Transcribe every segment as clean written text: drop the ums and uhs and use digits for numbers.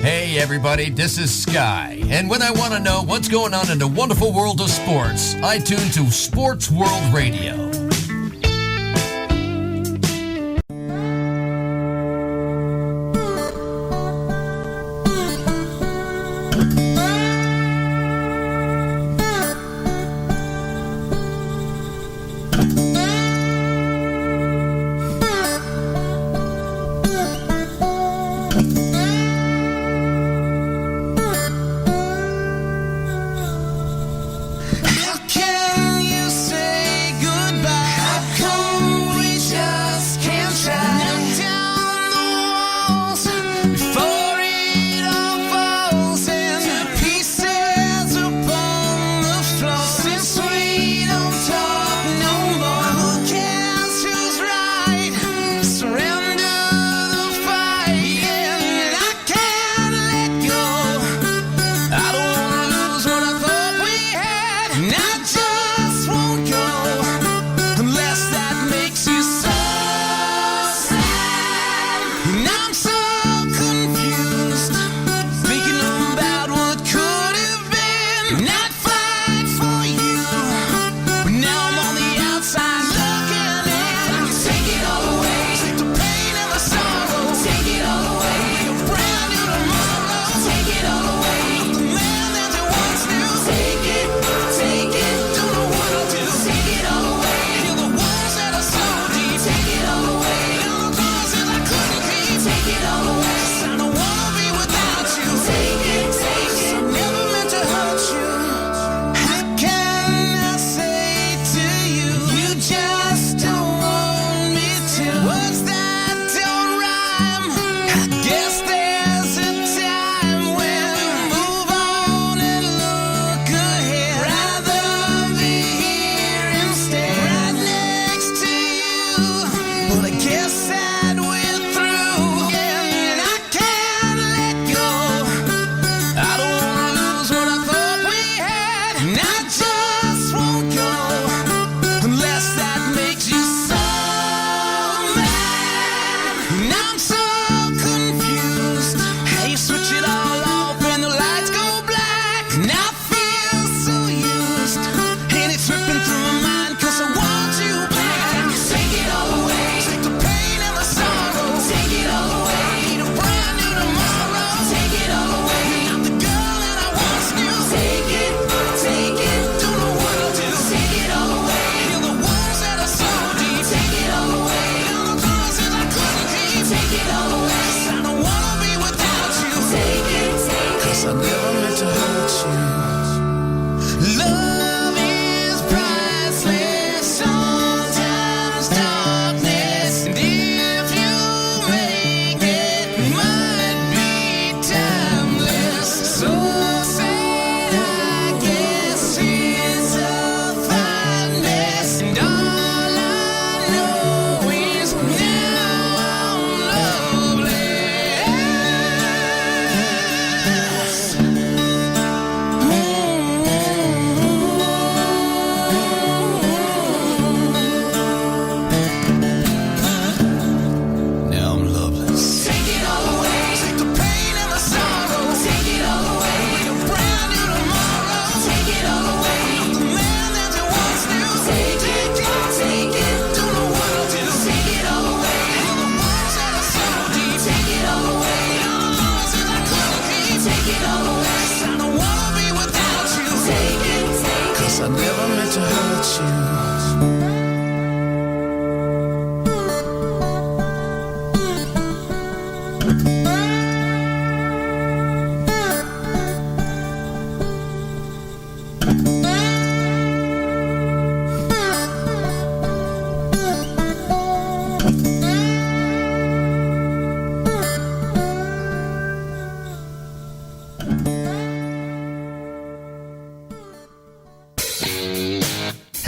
Hey everybody, this is Sky, and when I want to know what's going on in the wonderful world of sports, I tune to Sports World Radio.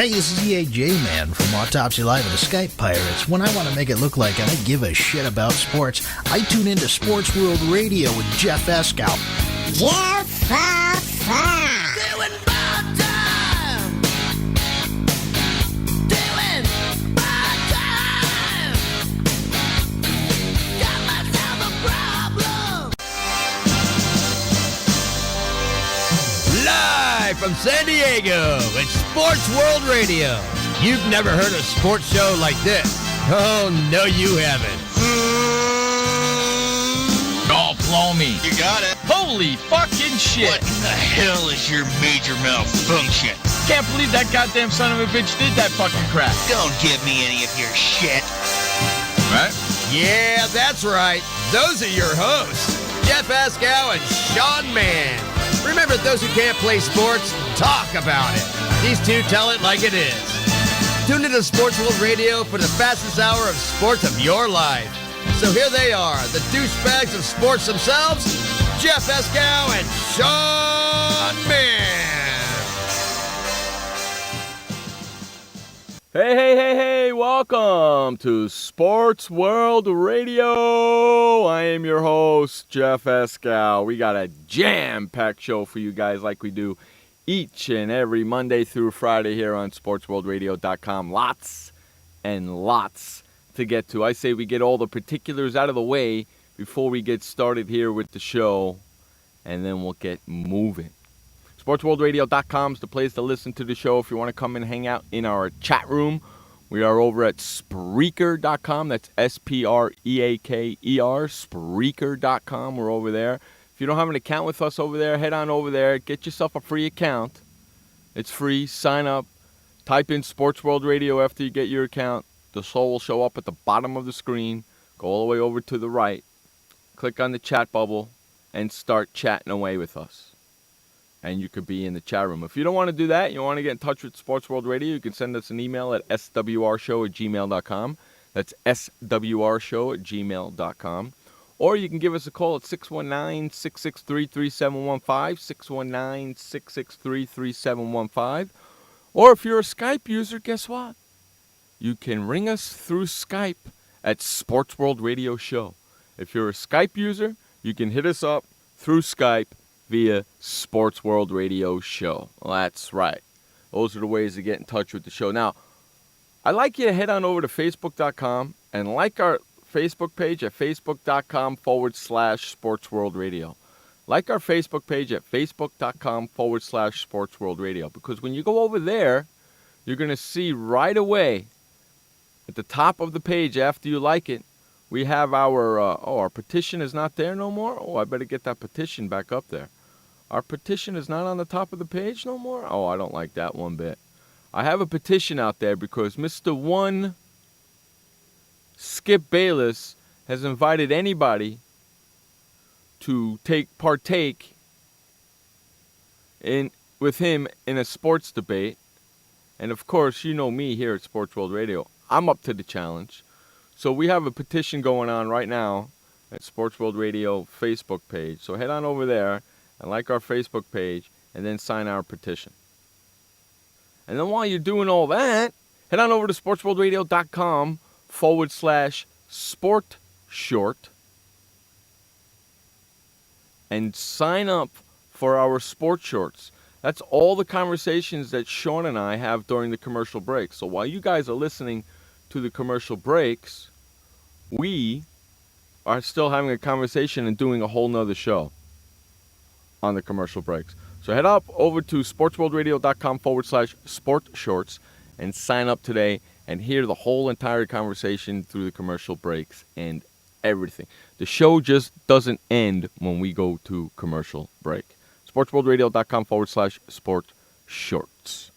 Hey, this is EAJ Man from Autopsy Live and the Skype Pirates. When I want to make it look like I give a shit about sports, I tune into Sports World Radio with Jeff Escow. Jeff Doing my time. Doing my time. Got myself a problem. from San Diego. It's Sports World Radio. You've never heard a sports show like this. Oh, no, you haven't. Oh, blow me. You got it. Holy fucking shit. What in the hell is your major malfunction? Can't believe that goddamn son of a bitch did that fucking crap. Don't give me any of your shit. Right? Yeah, that's right. Those are your hosts, Jeff Ascow and Sean Mann. Remember, those who can't play sports, talk about it. These two tell it like it is. Tune into Sports World Radio for the fastest hour of sports of your life. So here they are, the douchebags of sports themselves, Jeff Ascow and Sean Mann. Hey, welcome to Sports World Radio. I am your host, Jeff Ascow. We got a jam-packed show for you guys like we do each and every Monday through Friday here on SportsWorldRadio.com. Lots and lots to get to. I say we get all the particulars out of the way before we get started here with the show, and then we'll get moving. SportsWorldRadio.com is the place to listen to the show if you want to come and hang out in our chat room. We are over at Spreaker.com. That's Spreaker, Spreaker.com. We're over there. If you don't have an account with us over there, head on over there. Get yourself a free account. It's free. Sign up. Type in Sports World Radio after you get your account. The show will show up at the bottom of the screen. Go all the way over to the right. Click on the chat bubble and start chatting away with us. And you could be in the chat room. If you don't want to do that, you want to get in touch with Sports World Radio, you can send us an email at swrshow@gmail.com. That's swrshow@gmail.com. Or you can give us a call at 619-663-3715, 619-663-3715. Or if you're a Skype user, guess what? You can ring us through Skype at Sports World Radio Show. If you're a Skype user, you can hit us up through Skype via Sports World Radio Show. Well, that's right. Those are the ways to get in touch with the show. Now, I'd like you to head on over to Facebook.com and like our Facebook page at Facebook.com/SportsWorldRadio. Like our Facebook page at Facebook.com/SportsWorldRadio. Because when you go over there, you're going to see right away at the top of the page after you like it, we have our petition is not there no more. Oh, I better get that petition back up there. Our petition is not on the top of the page no more? Oh, I don't like that one bit. I have a petition out there because Mr. One Skip Bayless has invited anybody to partake with him in a sports debate. And of course, you know me here at Sports World Radio. I'm up to the challenge. So we have a petition going on right now at Sports World Radio Facebook page. So head on over there and like our Facebook page, and then sign our petition. And then while you're doing all that, head on over to sportsworldradio.com/sportshort and sign up for our sports shorts. That's all the conversations that Sean and I have during the commercial breaks. So while you guys are listening to the commercial breaks, we are still having a conversation and doing a whole nother show on the commercial breaks. So head up over to sportsworldradio.com/sportshorts and sign up today and hear the whole entire conversation through the commercial breaks and everything. The show just doesn't end when we go to commercial break. sportsworldradio.com/sportshorts.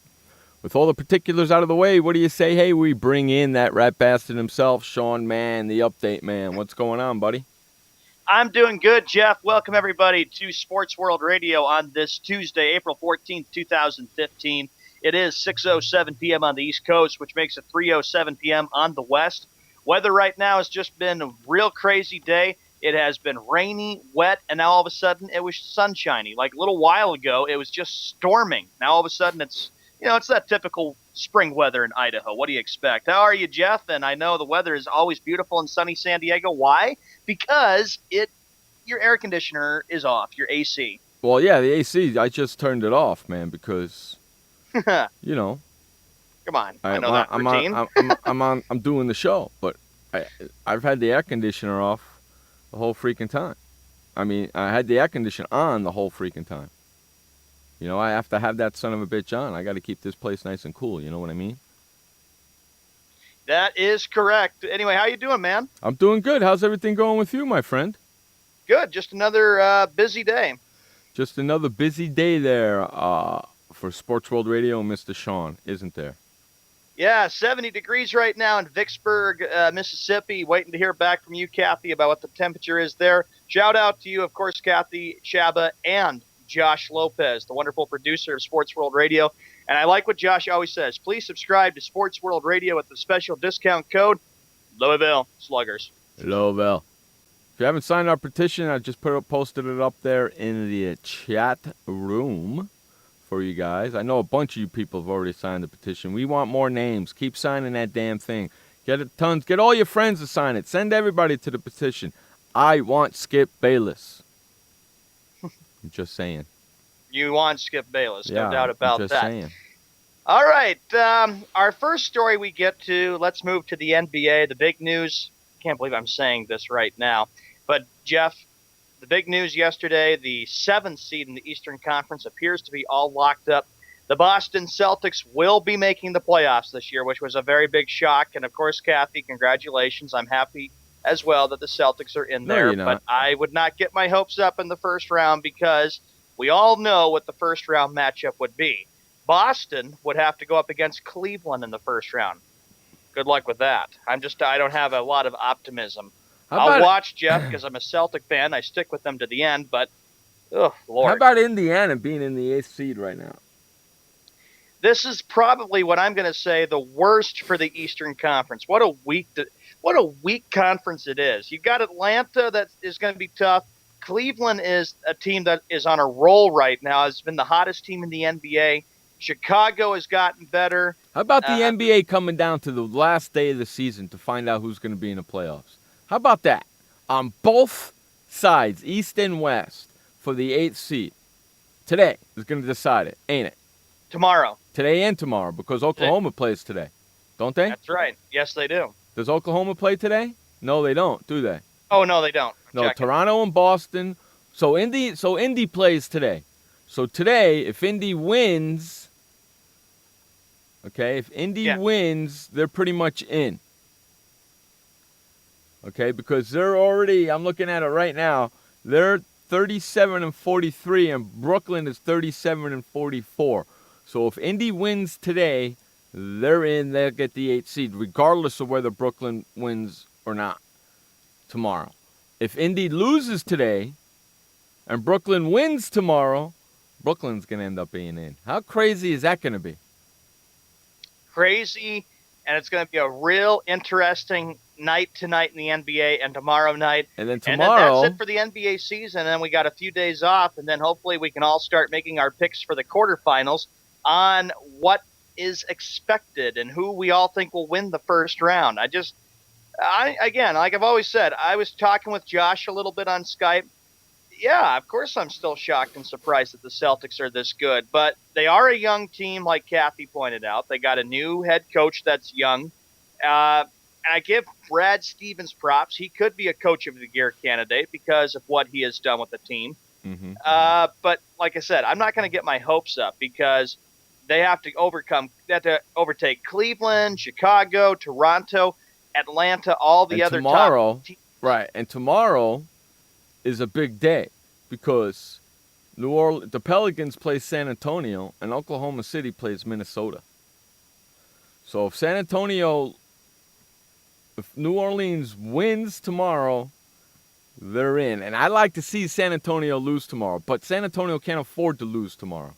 With all the particulars out of the way, what do you say? Hey, we bring in that rat bastard himself, Sean Mann, the update man. What's going on, buddy? I'm doing good, Jeff. Welcome, everybody, to Sports World Radio on this Tuesday, April 14th, 2015. It is 6:07 p.m. on the East Coast, which makes it 3:07 p.m. on the West. Weather right now has just been a real crazy day. It has been rainy, wet, and now all of a sudden it was sunshiny. Like a little while ago, it was just storming. Now all of a sudden it's that typical spring weather in Idaho. What do you expect? How are you, Jeff? And I know the weather is always beautiful in sunny San Diego. Why? Because your air conditioner is off, your AC. Well, yeah, the AC, I just turned it off, man, because, you know. Come on, I know that routine. I'm doing the show, but I've had the air conditioner off the whole freaking time. I mean, I had the air conditioner on the whole freaking time. I have to have that son of a bitch on. I got to keep this place nice and cool. You know what I mean? That is correct. Anyway, how you doing, man? I'm doing good. How's everything going with you, my friend? Good. Just another busy day. Just another busy day there for Sports World Radio and Mr. Sean, isn't there? Yeah, 70 degrees right now in Vicksburg, Mississippi. Waiting to hear back from you, Kathy, about what the temperature is there. Shout out to you, of course, Kathy, Shaba, and Josh Lopez, the wonderful producer of Sports World Radio. And I like what Josh always says. Please subscribe to Sports World Radio with the special discount code Louisville Sluggers. Louisville. If you haven't signed our petition, I just posted it up there in the chat room for you guys. I know a bunch of you people have already signed the petition. We want more names. Keep signing that damn thing. Get it tons. Get all your friends to sign it. Send everybody to the petition. I want Skip Bayless. I'm just saying. You want Skip Bayless, no doubt about I'm just that. saying. All right, our first story we get to, let's move to the NBA. The big news, can't believe I'm saying this right now, but Jeff, the big news yesterday, the 7th seed in the Eastern Conference appears to be all locked up. The Boston Celtics will be making the playoffs this year, which was a very big shock. And, of course, Kathy, congratulations. I'm happy as well that the Celtics are in there. No, but I would not get my hopes up in the first round because we all know what the first round matchup would be. Boston would have to go up against Cleveland in the first round. Good luck with that. I don't have a lot of optimism. I'll watch, Jeff, because I'm a Celtic fan. I stick with them to the end, but, oh, Lord. How about Indiana being in the 8th seed right now? This is probably what I'm going to say the worst for the Eastern Conference. What a weak conference it is. You've got Atlanta that is going to be tough. Cleveland is a team that is on a roll right now. It's been the hottest team in the NBA. Chicago has gotten better. How about the NBA coming down to the last day of the season to find out who's going to be in the playoffs? How about that? On both sides, East and West, for the 8th seed. Today is going to decide it, ain't it? Tomorrow. Today and tomorrow, because Oklahoma plays today. Don't they? That's right. Yes, they do. Does Oklahoma play today? No, they don't, do they? Oh, no, they don't. No, Toronto and Boston. So Indy plays today. So today, if Indy wins, okay, wins, they're pretty much in. Okay, because they're already, I'm looking at it right now, they're 37-43, and Brooklyn is 37-44. So if Indy wins today, they're in, they'll get the 8th seed, regardless of whether Brooklyn wins or not tomorrow. If Indy loses today and Brooklyn wins tomorrow, Brooklyn's going to end up being in. How crazy is that going to be? Crazy, and it's going to be a real interesting night tonight in the NBA and tomorrow night. And then tomorrow. And that's it for the NBA season. And then we got a few days off, and then hopefully we can all start making our picks for the quarterfinals on what is expected and who we all think will win the first round. Again, like I've always said, I was talking with Josh a little bit on Skype. Yeah, of course I'm still shocked and surprised that the Celtics are this good. But they are a young team, like Kathy pointed out. They got a new head coach that's young. And I give Brad Stevens props. He could be a coach of the year candidate because of what he has done with the team. Mm-hmm. But like I said, I'm not going to get my hopes up because they have to overtake Cleveland, Chicago, Toronto, Atlanta, all the other top teams. Right, and tomorrow is a big day because the Pelicans play San Antonio and Oklahoma City plays Minnesota. So if New Orleans wins tomorrow, they're in. And I'd like to see San Antonio lose tomorrow, but San Antonio can't afford to lose tomorrow.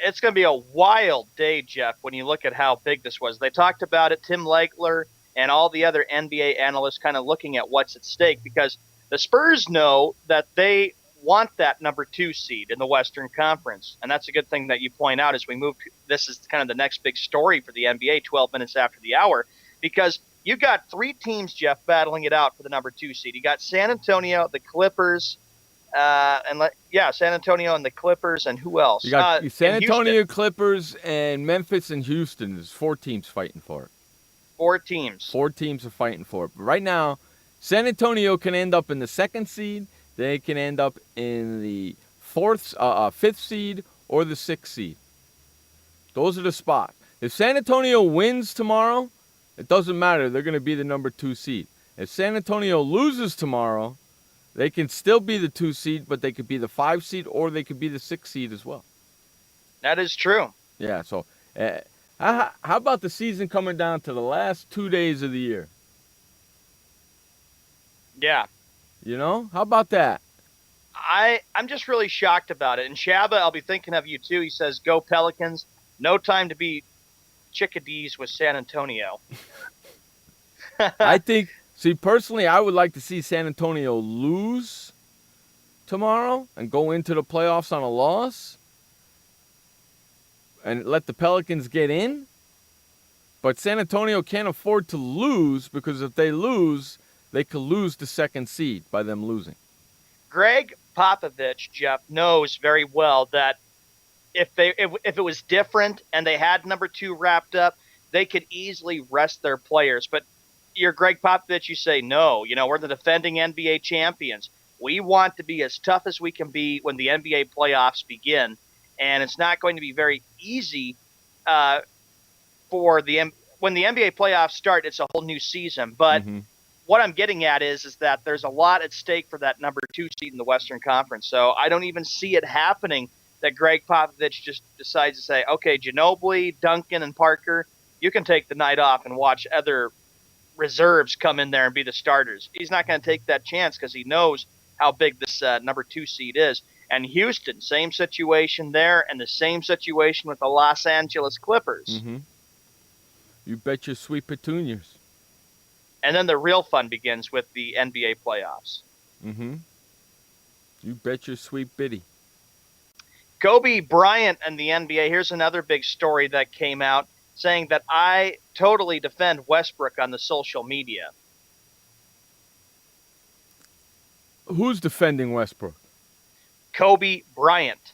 It's going to be a wild day, Jeff, when you look at how big this was. They talked about it, Tim Legler and all the other NBA analysts kind of looking at what's at stake because the Spurs know that they want that number 2 seed in the Western Conference. And that's a good thing that you point out as we move. This is kind of the next big story for the NBA 12 minutes after the hour because you got 3 teams, Jeff, battling it out for the number 2 seed. You got San Antonio, the Clippers, San Antonio and the Clippers, and who else? You got San Antonio, Clippers, and Memphis and Houston. There's 4 teams fighting for it. 4 teams. 4 teams are fighting for it. But right now, San Antonio can end up in the 2nd seed. They can end up in the fifth seed or the sixth seed. Those are the spots. If San Antonio wins tomorrow, it doesn't matter. They're going to be the number 2 seed. If San Antonio loses tomorrow, they can still be the 2 seed, but they could be the 5 seed or they could be the 6 seed as well. That is true. Yeah, so how about the season coming down to the last 2 days of the year? Yeah. How about that? I'm just really shocked about it. And Shabba, I'll be thinking of you too. He says, "Go Pelicans. No time to be chickadees with San Antonio." I think, personally, I would like to see San Antonio lose tomorrow and go into the playoffs on a loss and let the Pelicans get in. But San Antonio can't afford to lose, because if they lose, they could lose the 2nd seed by them losing. Greg Popovich, Jeff, knows very well that if it was different and they had number 2 wrapped up, they could easily rest their players. But you're Greg Popovich, you say, no, we're the defending NBA champions. We want to be as tough as we can be when the NBA playoffs begin. And it's not going to be very easy when the NBA playoffs start. It's a whole new season. But what I'm getting at is that there's a lot at stake for that number 2 seed in the Western Conference. So I don't even see it happening that Greg Popovich just decides to say, okay, Ginobili, Duncan, and Parker, you can take the night off and watch other reserves come in there and be the starters. He's not going to take that chance because he knows how big this number 2 seed is. And Houston, same situation there, and the same situation with the Los Angeles Clippers. You bet your sweet petunias. And then the real fun begins with the NBA playoffs. You bet your sweet bitty. Kobe Bryant and the NBA. Here's another big story that came out saying that I totally defend Westbrook on the social media. Who's defending Westbrook? Kobe Bryant.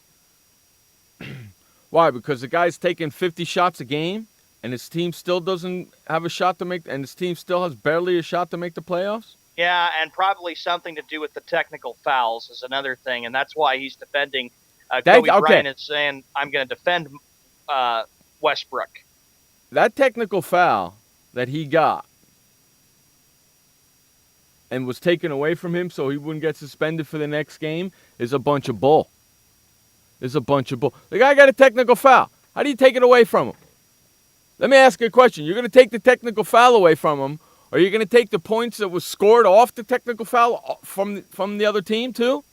Why? Because the guy's taking 50 shots a game and his team still doesn't have a shot to make, and his team still has barely a shot to make the playoffs? Yeah, and probably something to do with the technical fouls is another thing, and that's why he's defending Kobe Bryant is saying, I'm going to defend Westbrook. That technical foul that he got and was taken away from him so he wouldn't get suspended for the next game is a bunch of bull. The guy got a technical foul. How do you take it away from him? Let me ask you a question. You're going to take the technical foul away from him, or are you going to take the points that was scored off the technical foul from the other team too?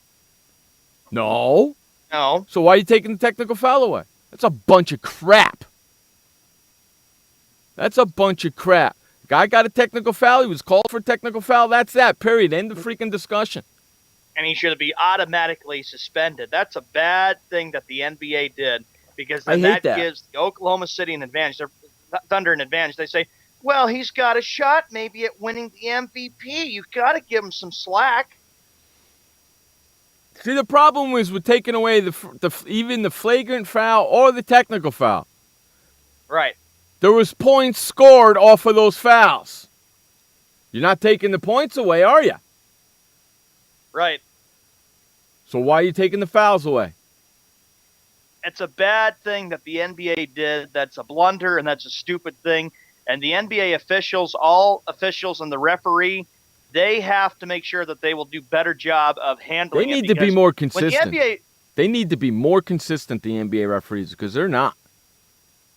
No. No. So why are you taking the technical foul away? That's a bunch of crap. Guy got a technical foul. He was called for a technical foul. That's that. Period. End of freaking discussion. And he should be automatically suspended. That's a bad thing that the NBA did, because then that gives the Oklahoma City an advantage. They're Thunder an advantage. They say, well, he's got a shot maybe at winning the MVP. You've got to give him some slack. See, the problem was with taking away even the flagrant foul or the technical foul. Right. There was points scored off of those fouls. You're not taking the points away, are you? Right. So why are you taking the fouls away? It's a bad thing that the NBA did. That's a blunder, and that's a stupid thing. And the NBA officials, all officials and the referee, they have to make sure that they will do a better job of handling it. They need to be more consistent. When the NBA, they need to be more consistent, the NBA referees, because they're not.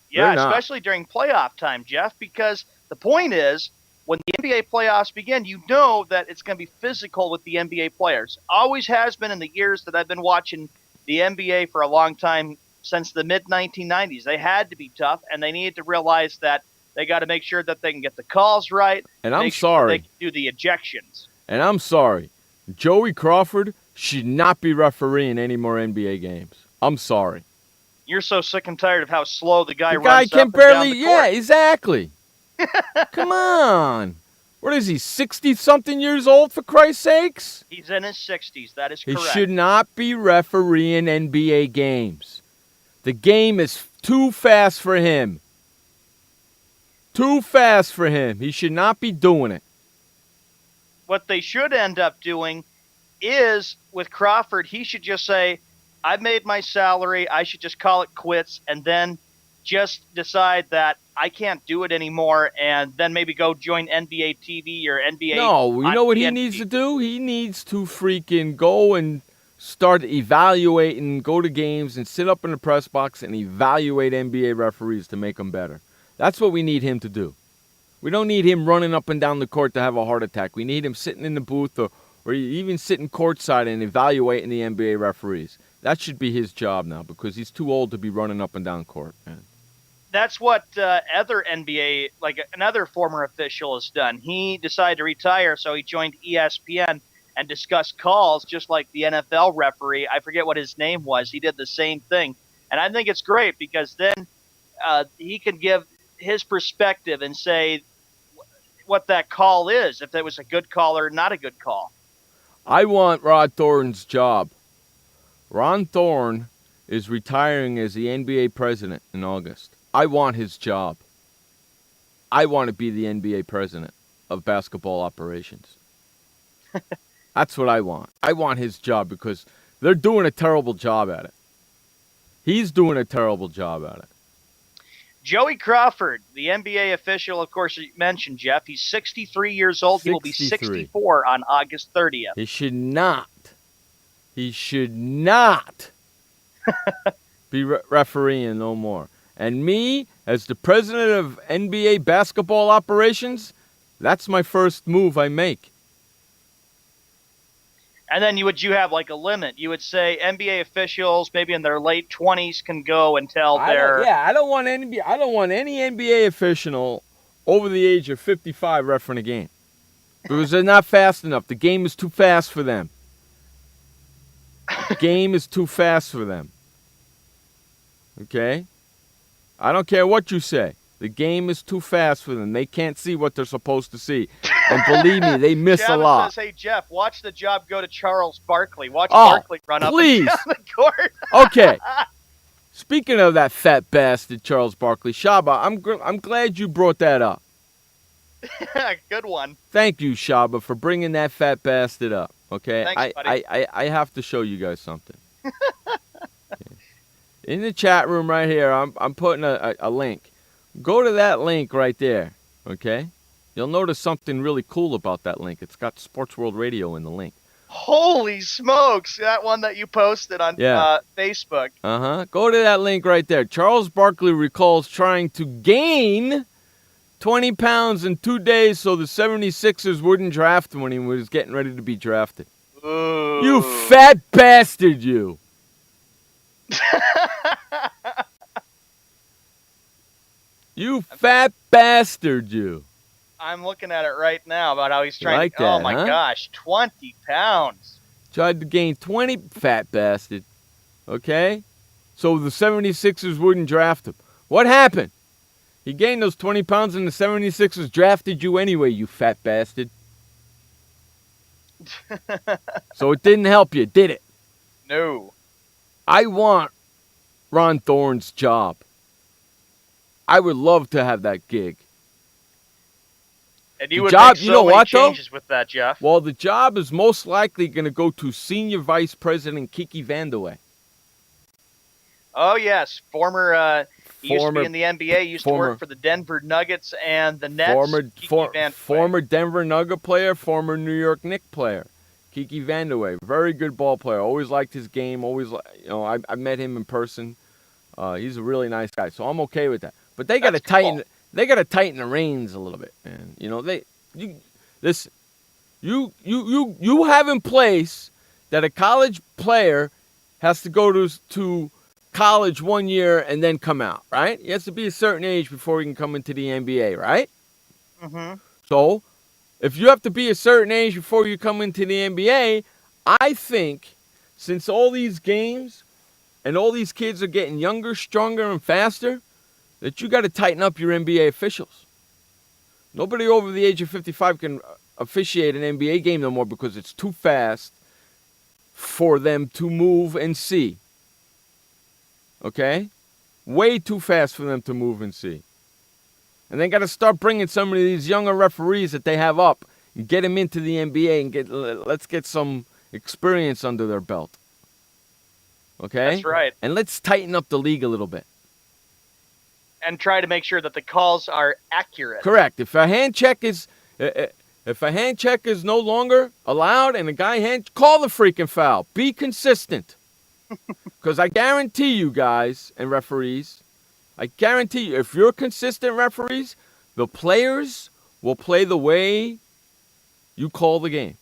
Yeah, especially during playoff time, Jeff, because the point is, when the NBA playoffs begin, you know that it's going to be physical with the NBA players. Always has been in the years that I've been watching the NBA for a long time, since the mid-1990s. They had to be tough, and they needed to realize that they got to make sure that they can get the calls right. And I'm sorry. They can do the ejections. And I'm sorry. Joey Crawford should not be refereeing any more NBA games. I'm sorry. You're so sick and tired of how slow the guy runs. The guy can barely, yeah, exactly. Come on. What is he, 60-something years old, for Christ's sakes? He's in his 60s. That is correct. He should not be refereeing NBA games. The game is too fast for him. Too fast for him. He should not be doing it. What they should end up doing is, with Crawford, he should just say, I've made my salary. I should just call it quits and then just decide that I can't do it anymore and then maybe go join NBA TV or NBA. No, you know what he TNT. needs to do? He needs to freaking go and start evaluating, go to games and sit up in the press box and evaluate NBA referees to make them better. That's what we need him to do. We don't need him running up and down the court to have a heart attack. We need him sitting in the booth or even sitting courtside and evaluating the NBA referees. That should be his job now because he's too old to be running up and down court, man. That's what other NBA, like another former official, has done. He decided to retire, so he joined ESPN and discussed calls just like the NFL referee. I forget what his name was. He did the same thing. And I think it's great because then he can give his perspective and say what that call is, if it was a good call or not a good call. I want Rod Thorne's job. Ron Thorne is retiring as the NBA president in August. I want his job. I want to be the NBA president of basketball operations. That's what I want. I want his job because they're doing a terrible job at it. He's doing a terrible job at it. Joey Crawford, the NBA official, of course, you mentioned, Jeff. He's 63 years old. He will be 64 on August 30th. He should not be refereeing no more. And me, as the president of NBA basketball operations, that's my first move I make. And then you have like a limit. You would say NBA officials, maybe in their late 20s, can go until they're. I don't want any NBA official over the age of 55 refereeing a game because they're not fast enough. The game is too fast for them. The game is too fast for them. Okay? I don't care what you say. The game is too fast for them. They can't see what they're supposed to see. And believe me, they miss a lot. Says, hey, Jeff, watch the job go to Charles Barkley. Watch Barkley run up and down the court. Okay. Speaking of that fat bastard, Charles Barkley, Shaba, I'm glad you brought that up. Good one. Thank you, Shaba, for bringing that fat bastard up. Okay? Thanks, buddy. I have to show you guys something. In the chat room right here, I'm putting a link. Go to that link right there, okay? You'll notice something really cool about that link. It's got Sports World Radio in the link. Holy smokes, that one that you posted on Facebook. Uh-huh. Go to that link right there. Charles Barkley recalls trying to gain 20 pounds in 2 days so the 76ers wouldn't draft him when he was getting ready to be drafted. Ooh. You fat bastard, you. You fat bastard, you. I'm looking at it right now about how he's trying like to. that, Oh, my huh? gosh, 20 pounds. Tried to gain 20, fat bastard. Okay? So the 76ers wouldn't draft him. What happened? He gained those 20 pounds and the 76ers drafted you anyway, you fat bastard. So it didn't help you, did it? No. I want Ron Thorne's job. I would love to have that gig. And you The would job, make you so know many what, though? changes with that, Jeff. Well, the job is most likely going to go to Senior Vice President Kiki Vandeweghe. Oh, yes. He used to be in the NBA, used to former- work for the Denver Nuggets and the Nets. Kiki Vandeweghe. Former Denver Nugget player, former New York Knicks player. Kiki Vandeweghe, very good ball player. Always liked his game. I met him in person. He's a really nice guy, so I'm okay with that. But they got to tighten. Cool. They got to tighten the reins a little bit, man. You have in place that a college player has to go to college 1 year and then come out, right? He has to be a certain age before he can come into the NBA, right? Mm-hmm. So, if you have to be a certain age before you come into the NBA, I think since all these games and all these kids are getting younger, stronger, and faster, that you got to tighten up your NBA officials. Nobody over the age of 55 can officiate an NBA game no more because it's too fast for them to move and see. Okay? Way too fast for them to move and see. And they got to start bringing some of these younger referees that they have up and get them into the NBA and let's get some experience under their belt. Okay? That's right. And let's tighten up the league a little bit. And try to make sure that the calls are accurate. Correct. If a hand check is no longer allowed and a guy call the freaking foul. Be consistent. Because I guarantee you guys and referees, I guarantee you, if you're consistent referees, the players will play the way you call the game.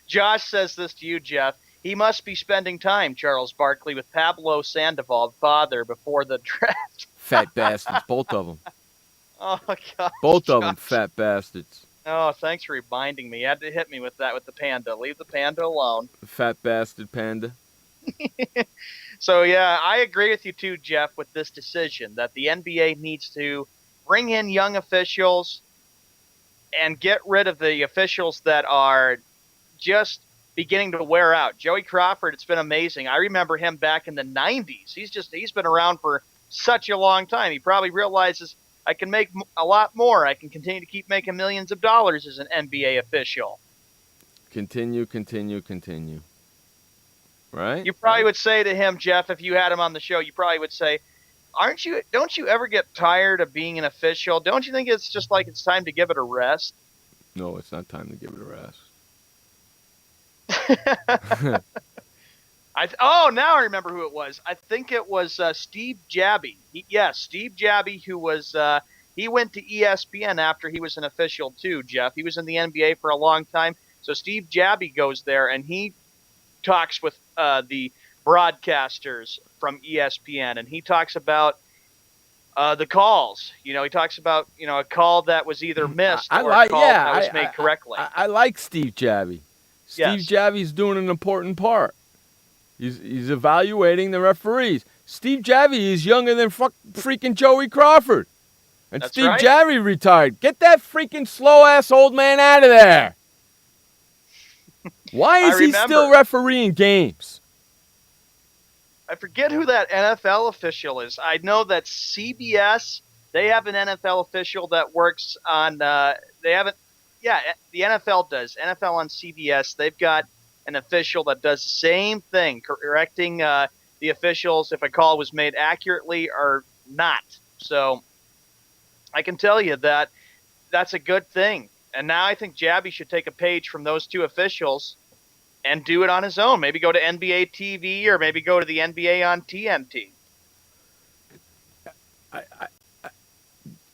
Josh says this to you, Jeff. He must be spending time, Charles Barkley, with Pablo Sandoval, father, before the draft. Fat bastards, both of them. Oh, God. Both of them, fat bastards. Oh, thanks for reminding me. You had to hit me with that with the panda. Leave the panda alone. Fat bastard panda. So, yeah, I agree with you, too, Jeff, with this decision that the NBA needs to bring in young officials and get rid of the officials that are just beginning to wear out. Joey Crawford, it's been amazing. I remember him back in the 90s. He's been around for such a long time. He probably realizes I can make a lot more. I can continue to keep making millions of dollars as an NBA official. Continue. Right? You probably would say to him, Jeff, if you had him on the show, you probably would say, don't you ever get tired of being an official? Don't you think it's just like it's time to give it a rest? No, it's not time to give it a rest. Now I remember who it was. I think it was Steve Jabby. Steve Jabby, who was he went to ESPN after he was an official too, Jeff. He was in the NBA for a long time. So Steve Jabby goes there and he talks with the broadcasters from ESPN, and he talks about the calls. He talks about a call that was either missed or a call that was made correctly. I like Steve Jabby. Steve Jabby's doing an important part. He's evaluating the referees. Steve Jabby is younger than freaking Joey Crawford. And That's Steve right. Jabby retired. Get that freaking slow-ass old man out of there. Why is he still refereeing games? I forget who that NFL official is. I know that CBS, they have an NFL official that works on the NFL does. NFL on CBS, they've got an official that does the same thing, correcting the officials if a call was made accurately or not. So I can tell you that that's a good thing. And now I think Jabby should take a page from those two officials and do it on his own. Maybe go to NBA TV or maybe go to the NBA on TNT. I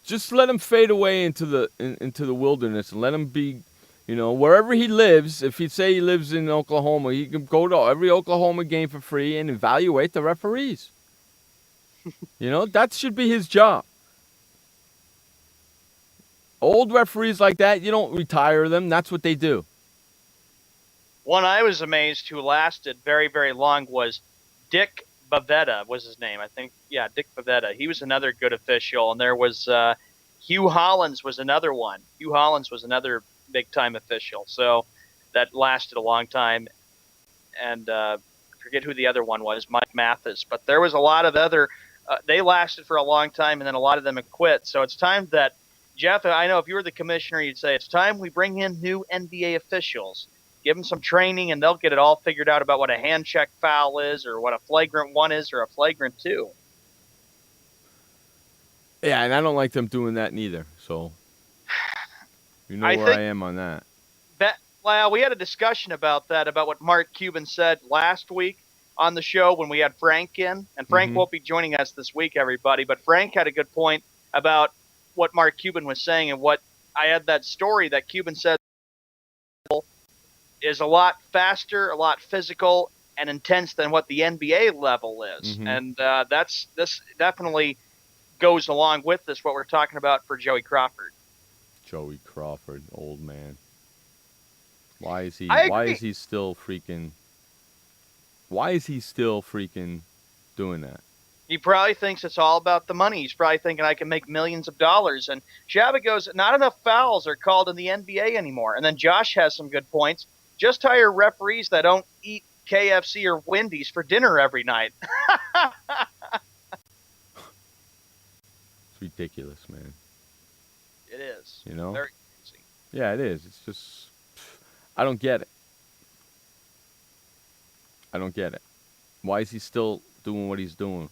just let him fade away into the wilderness and let him be, wherever he lives. If he say he lives in Oklahoma, he can go to every Oklahoma game for free and evaluate the referees. That should be his job. Old referees like that, you don't retire them. That's what they do. One I was amazed who lasted very, very long was Dick Bavetta was his name. I think, Dick Bavetta. He was another good official. And there was Hugh Hollins was another one. Hugh Hollins was another big-time official. So that lasted a long time. And I forget who the other one was, Mike Mathis. But there was a lot of other they lasted for a long time, and then a lot of them have quit. So it's time that, Jeff, I know if you were the commissioner, you'd say it's time we bring in new NBA officials. Give them some training, and they'll get it all figured out about what a hand check foul is or what a flagrant 1 is or a flagrant 2. Yeah, and I don't like them doing that neither. So where I am on that. Well, we had a discussion about that, about what Mark Cuban said last week on the show when we had Frank in. And Frank won't be joining us this week, everybody. But Frank had a good point about what Mark Cuban was saying, and what I had that story that Cuban said is a lot faster, a lot physical and intense than what the NBA level is. And this definitely goes along with this, what we're talking about for Joey Crawford. Joey Crawford, old man. Why is he still freaking doing that? He probably thinks it's all about the money. He's probably thinking I can make millions of dollars. And Shabba goes, not enough fouls are called in the NBA anymore. And then Josh has some good points. Just hire referees that don't eat KFC or Wendy's for dinner every night. It's ridiculous, man. It is. Very crazy. Yeah, it is. It's just, I don't get it. Why is he still doing what he's doing?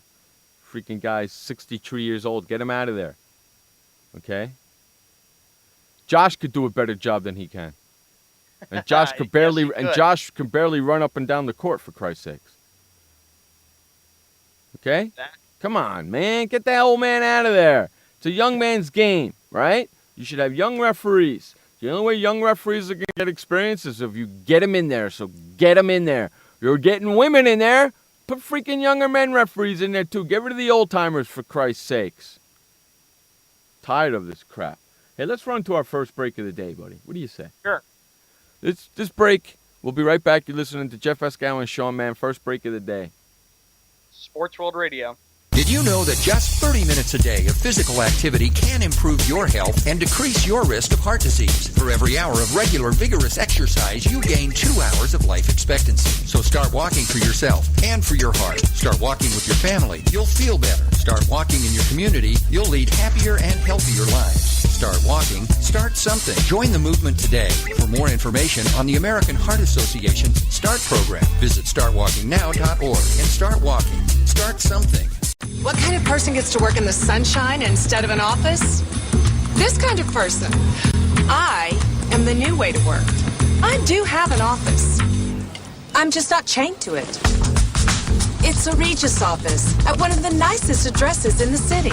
Freaking guy's 63 years old. Get him out of there. Okay? Josh could do a better job than he can. And Josh could barely Josh could barely run up and down the court, for Christ's sakes. Okay? Come on, man. Get that old man out of there. It's a young man's game, right? You should have young referees. The only way young referees are going to get experience is if you get them in there. So get them in there. You're getting women in there. Put freaking younger men referees in there, too. Get rid of the old-timers, for Christ's sakes. Tired of this crap. Hey, let's run to our first break of the day, buddy. What do you say? Sure. This break, we'll be right back. You're listening to Jeff Escow and Sean Mann. First break of the day. Sports World Radio. Did you know that just 30 minutes a day of physical activity can improve your health and decrease your risk of heart disease? For every hour of regular, vigorous exercise, you gain 2 hours of life expectancy. So start walking for yourself and for your heart. Start walking with your family. You'll feel better. Start walking in your community. You'll lead happier and healthier lives. Start walking. Start something. Join the movement today. For more information on the American Heart Association START program, visit startwalkingnow.org and start walking. Start something. What kind of person gets to work in the sunshine instead of an office? This kind of person. I am the new way to work. I do have an office. I'm just not chained to it. It's a Regis office at one of the nicest addresses in the city.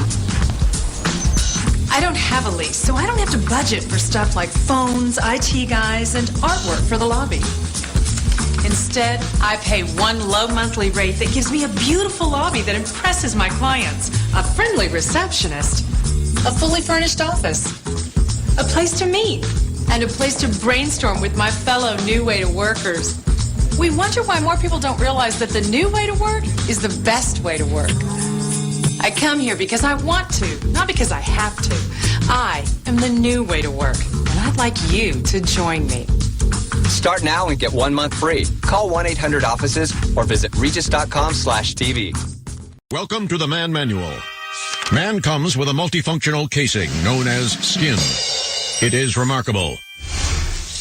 I don't have a lease, so I don't have to budget for stuff like phones, IT guys, and artwork for the lobby. Instead, I pay one low monthly rate that gives me a beautiful lobby that impresses my clients, a friendly receptionist, a fully furnished office, a place to meet, and a place to brainstorm with my fellow new way to workers. We wonder why more people don't realize that the new way to work is the best way to work. I come here because I want to, not because I have to. I am the new way to work, and I'd like you to join me. Start now and get 1 month free. Call 1-800-OFFICES or visit regis.com/TV. Welcome to the Man Manual. Man comes with a multifunctional casing known as skin. It is remarkable.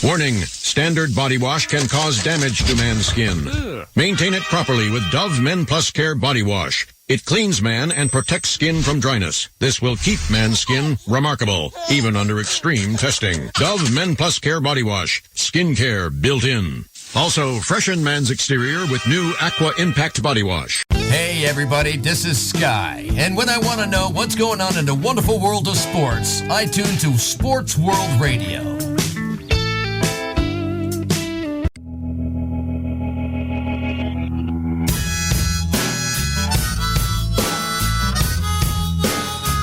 Warning, standard body wash can cause damage to man's skin. Maintain it properly with Dove Men Plus Care Body Wash. It cleans man and protects skin from dryness. This will keep man's skin remarkable, even under extreme testing. Dove Men Plus Care Body Wash. Skin care built in. Also, freshen man's exterior with new Aqua Impact Body Wash. Hey everybody, this is Sky. And when I want to know what's going on in the wonderful world of sports, I tune to Sports World Radio.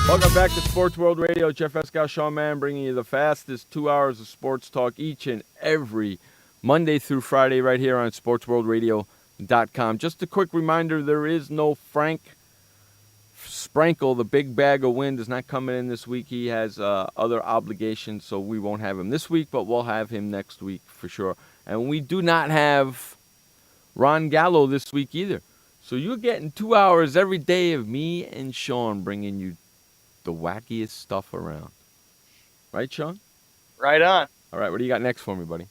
Welcome back to Sports World Radio. Jeff Escow, Sean Mann, bringing you the fastest 2 hours of sports talk each and every Monday through Friday right here on SportsWorldRadio.com. Just a quick reminder, there is no Frank Sprankle, the big bag of wind, is not coming in this week. He has other obligations, so we won't have him this week, but we'll have him next week for sure. And we do not have Ron Gallo this week either. So you're getting 2 hours every day of me and Sean bringing you the wackiest stuff around. Right, Sean? Right on. All right, what do you got next for me, buddy?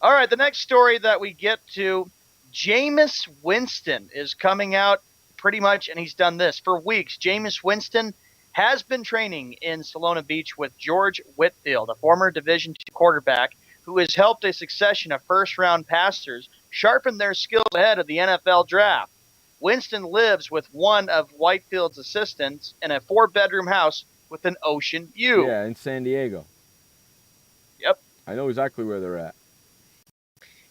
All right, the next story that we get to, Jameis Winston is coming out pretty much, and he's done this for weeks. Jameis Winston has been training in Solana Beach with George Whitfield, a former Division II quarterback who has helped a succession of first-round passers sharpen their skills ahead of the NFL draft. Winston lives with one of Whitefield's assistants in a 4-bedroom house with an ocean view. Yeah, in San Diego. Yep. I know exactly where they're at.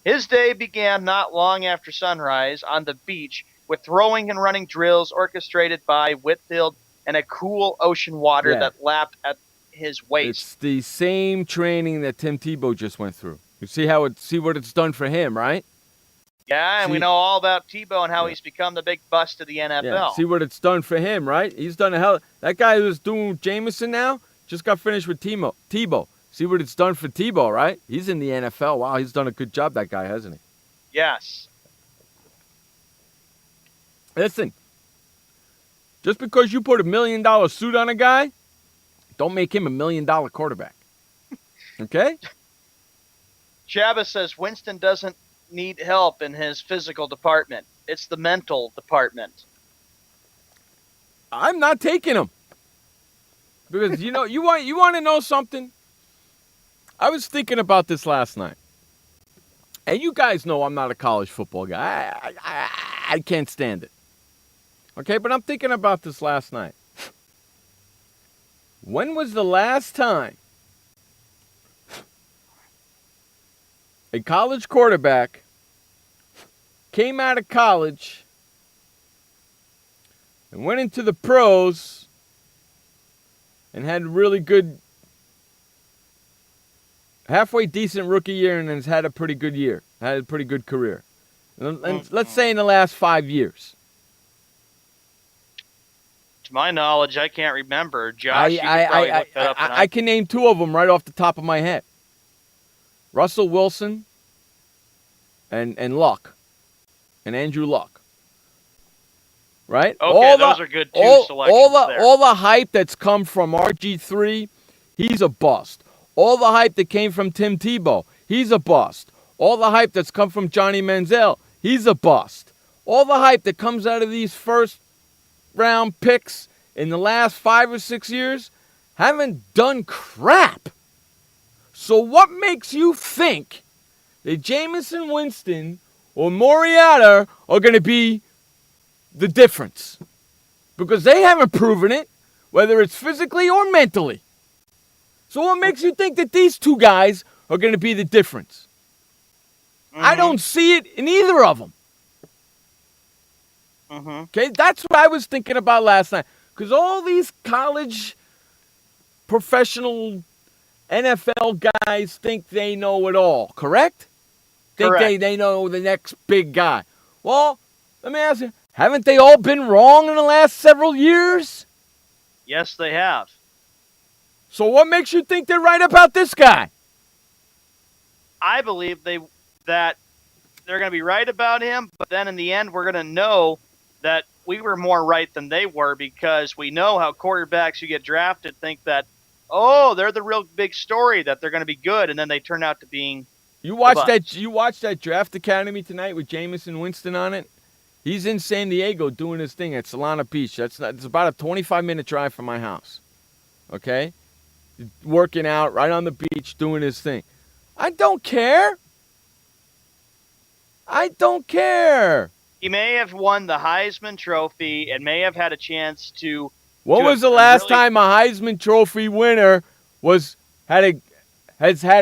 His day began not long after sunrise on the beach with throwing and running drills orchestrated by Whitfield and a cool ocean water that lapped at his waist. It's the same training that Tim Tebow just went through. You see what it's done for him, right? Yeah, and we know all about Tebow and how he's become the big bust of the NFL. Yeah. See what it's done for him, right? He's done that guy who's doing Jameson now just got finished with Tebow. See what it's done for Tebow, right? He's in the NFL. Wow, he's done a good job, that guy, hasn't he? Yes. Listen, just because you put $1 million suit on a guy, don't make him $1 million quarterback. Okay? Chavez says Winston doesn't need help in his physical department. It's the mental department. I'm not taking him. Because, you want to know something? I was thinking about this last night. And you guys know I'm not a college football guy. I can't stand it. Okay, but I'm thinking about this last night. When was the last time a college quarterback came out of college and went into the pros and had really good, halfway decent rookie year and has had a pretty good year, had a pretty good career? And let's say in the last 5 years. To my knowledge, I can't remember. Josh, you can probably look that up. I can name two of them right off the top of my head. Russell Wilson and Luck. And Andrew Luck. Right? Okay, those are good selections there. All the hype that's come from RG3, he's a bust. All the hype that came from Tim Tebow, he's a bust. All the hype that's come from Johnny Manziel, he's a bust. All the hype that comes out of these first-round picks in the last 5 or 6 years haven't done crap. So what makes you think that Jameis Winston or Mariota are going to be the difference? Because they haven't proven it, whether it's physically or mentally. So what makes you think that these two guys are going to be the difference? Mm-hmm. I don't see it in either of them. Mm-hmm. Okay, that's what I was thinking about last night. Because all these college, professional, NFL guys think they know it all, correct? Correct. They know the next big guy. Well, let me ask you, haven't they all been wrong in the last several years? Yes, they have. So what makes you think they're right about this guy? I believe that they're going to be right about him, but then in the end we're going to know that we were more right than they were, because we know how quarterbacks who get drafted think that, they're the real big story, that they're going to be good, and then they turn out to being You watched that Draft Academy tonight with Jameis Winston on it? He's in San Diego doing his thing at Solana Beach. It's about a 25-minute drive from my house. Okay? Working out right on the beach, doing his thing. I don't care. He may have won the Heisman Trophy and may have had a chance to. When was the last time a Heisman Trophy winner has had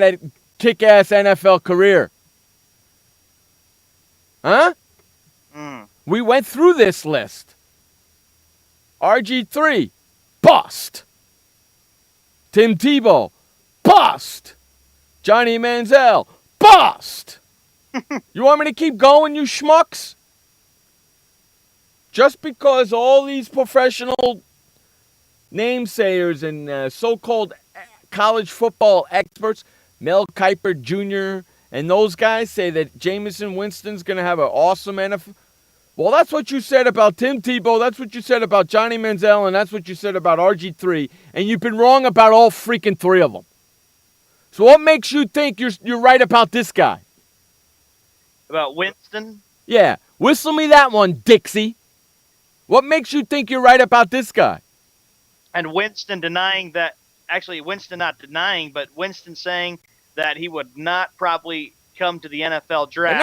a kick-ass NFL career? Huh? We went through this list. RG3, bust. Tim Tebow, bust. Johnny Manziel, bust. You want me to keep going, you schmucks? Just because all these professional namesayers and so-called college football experts, Mel Kiper Jr., and those guys say that Jameis Winston's going to have an awesome NFL. Well, that's what you said about Tim Tebow, that's what you said about Johnny Manziel, and that's what you said about RG3, and you've been wrong about all freaking three of them. So what makes you think you're right about this guy? About Winston? Yeah, whistle me that one, Dixie. What makes you think you're right about this guy? And Winston denying that, actually Winston not denying, but Winston saying that he would not probably come to the NFL draft. And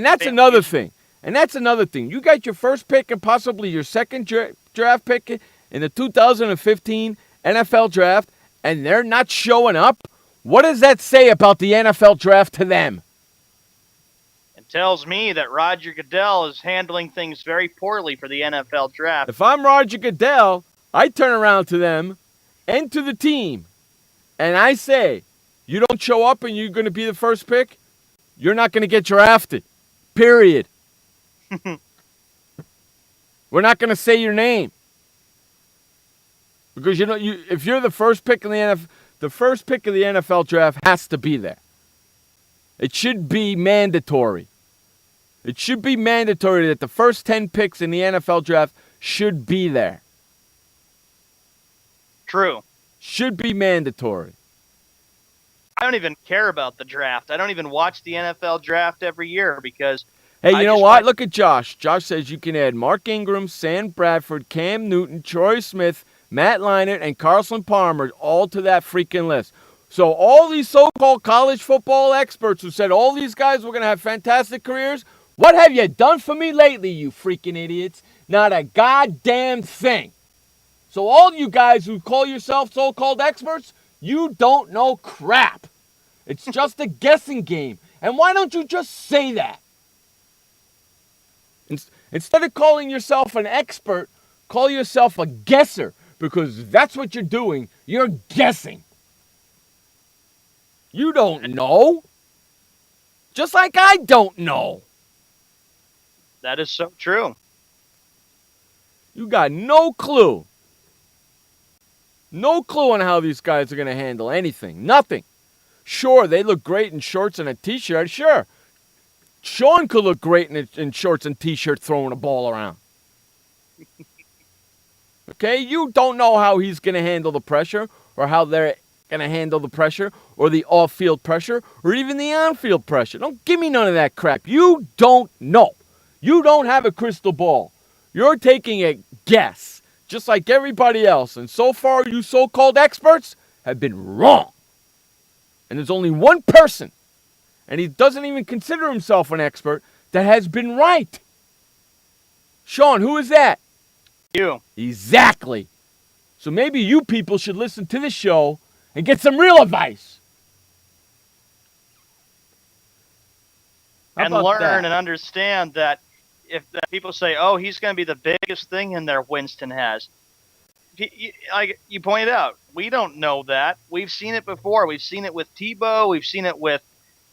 that's another thing. And that's another thing. You got your first pick and possibly your second draft pick in the 2015 NFL draft, and they're not showing up. What does that say about the NFL draft to them? It tells me that Roger Goodell is handling things very poorly for the NFL draft. If I'm Roger Goodell, I turn around to them and to the team, and I say, you don't show up and you're going to be the first pick, you're not going to get drafted. Period. We're not going to say your name. Because if you're the first pick in the NFL, the first pick of the NFL draft has to be there. It should be mandatory. It should be mandatory that the first 10 picks in the NFL draft should be there. True. Should be mandatory. I don't even care about the draft. I don't even watch the NFL draft every year because Hey, you know what? Look at Josh. Josh says you can add Mark Ingram, Sam Bradford, Cam Newton, Troy Smith, Matt Leinart, and Carson Palmer all to that freaking list. So all these so-called college football experts who said all these guys were going to have fantastic careers, what have you done for me lately, you freaking idiots? Not a goddamn thing. So all you guys who call yourself so-called experts, you don't know crap. It's just a guessing game. And why don't you just say that? Instead of calling yourself an expert, call yourself a guesser, because that's what you're doing. You're guessing. You don't know. Just like I don't know. That is so true. You got no clue. No clue on how these guys are going to handle anything. Nothing. Sure, they look great in shorts and a T-shirt. Sure. Sean could look great in shorts and T-shirt throwing a ball around. Okay? You don't know how he's going to handle the pressure, or how they're going to handle the pressure, or the off-field pressure, or even the on-field pressure. Don't give me none of that crap. You don't know. You don't have a crystal ball. You're taking a guess, just like everybody else. And so far, you so-called experts have been wrong. And there's only one person, and he doesn't even consider himself an expert, that has been right. Sean, who is that? You. Exactly. So maybe you people should listen to this show and get some real advice. And learn and understand that if people say, oh, he's going to be the biggest thing in there Winston has. Like you pointed out, we don't know that. We've seen it before. We've seen it with Tebow. We've seen it with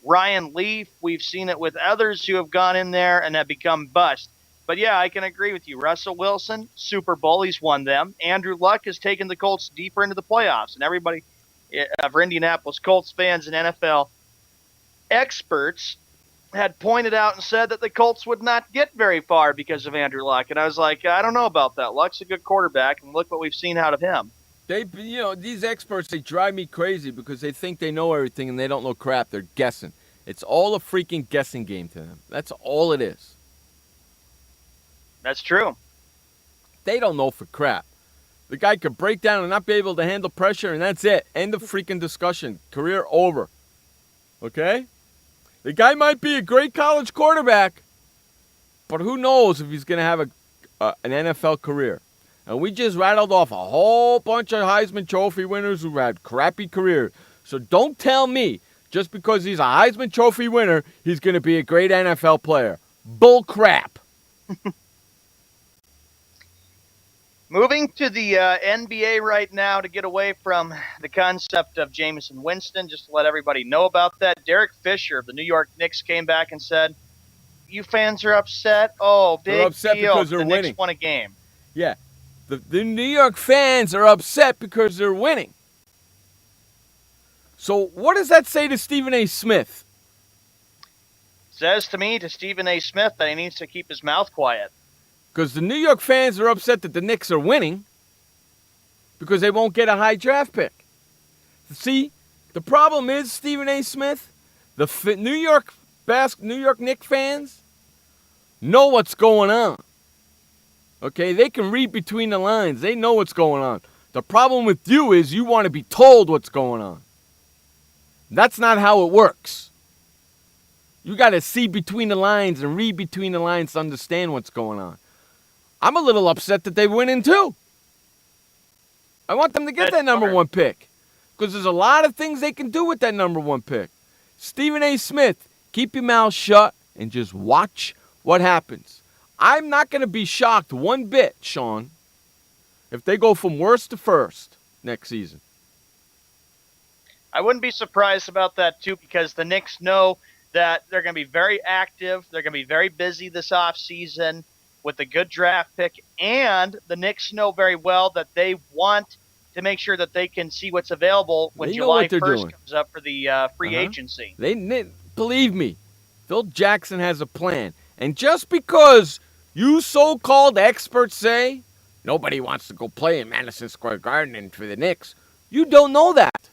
Ryan Leaf. We've seen it with others who have gone in there and have become bust. But yeah, I can agree with you. Russell Wilson, Super Bowl, he's won them. Andrew Luck has taken the Colts deeper into the playoffs. And everybody for Indianapolis Colts fans and NFL experts had pointed out and said that the Colts would not get very far because of Andrew Luck. And I was like, I don't know about that. Luck's a good quarterback, and look what we've seen out of him. These experts, they drive me crazy because they think they know everything and they don't know crap. They're guessing. It's all a freaking guessing game to them. That's all it is. That's true. They don't know for crap. The guy could break down and not be able to handle pressure, and that's it. End of freaking discussion. Career over. Okay? The guy might be a great college quarterback, but who knows if he's going to have an NFL career. And we just rattled off a whole bunch of Heisman Trophy winners who had crappy careers. So don't tell me, just because he's a Heisman Trophy winner, he's going to be a great NFL player. Bull crap. Moving to the NBA right now to get away from the concept of Jameis Winston, just to let everybody know about that. Derek Fisher of the New York Knicks came back and said, you fans are upset? Oh, big they're upset deal. Because they're the winning. Knicks won a game. Yeah. The New York fans are upset because they're winning. So what does that say to Stephen A. Smith? Says to me, to Stephen A. Smith, that he needs to keep his mouth quiet. Because the New York fans are upset that the Knicks are winning because they won't get a high draft pick. See, the problem is, Stephen A. Smith, the New York Knicks fans know what's going on. Okay, they can read between the lines. They know what's going on. The problem with you is you want to be told what's going on. That's not how it works. You got to see between the lines and read between the lines to understand what's going on. I'm a little upset that they went in too. I want them to get that number one pick because there's a lot of things they can do with that number one pick. Stephen A. Smith, keep your mouth shut and just watch what happens. I'm not going to be shocked one bit, Sean, if they go from worst to first next season. I wouldn't be surprised about that, too, because the Knicks know that they're going to be very active. They're going to be very busy this offseason with a good draft pick. And the Knicks know very well that they want to make sure that they can see what's available when July 1st comes up for the free agency. Believe me, Phil Jackson has a plan. And just because you so-called experts say nobody wants to go play in Madison Square Garden and for the Knicks, you don't know that.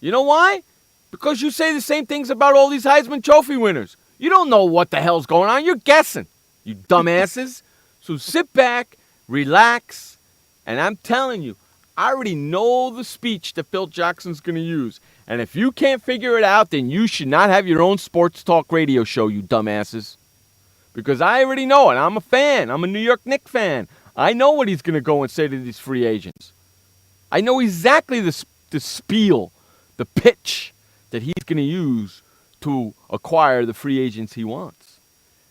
You know why? Because you say the same things about all these Heisman Trophy winners. You don't know what the hell's going on. You're guessing, you dumbasses. So sit back, relax, and I'm telling you, I already know the speech that Phil Jackson's going to use. And if you can't figure it out, then you should not have your own sports talk radio show, you dumbasses. Because I already know it. I'm a fan. I'm a New York Knicks fan. I know what he's going to go and say to these free agents. I know exactly the spiel, the pitch that he's going to use to acquire the free agents he wants.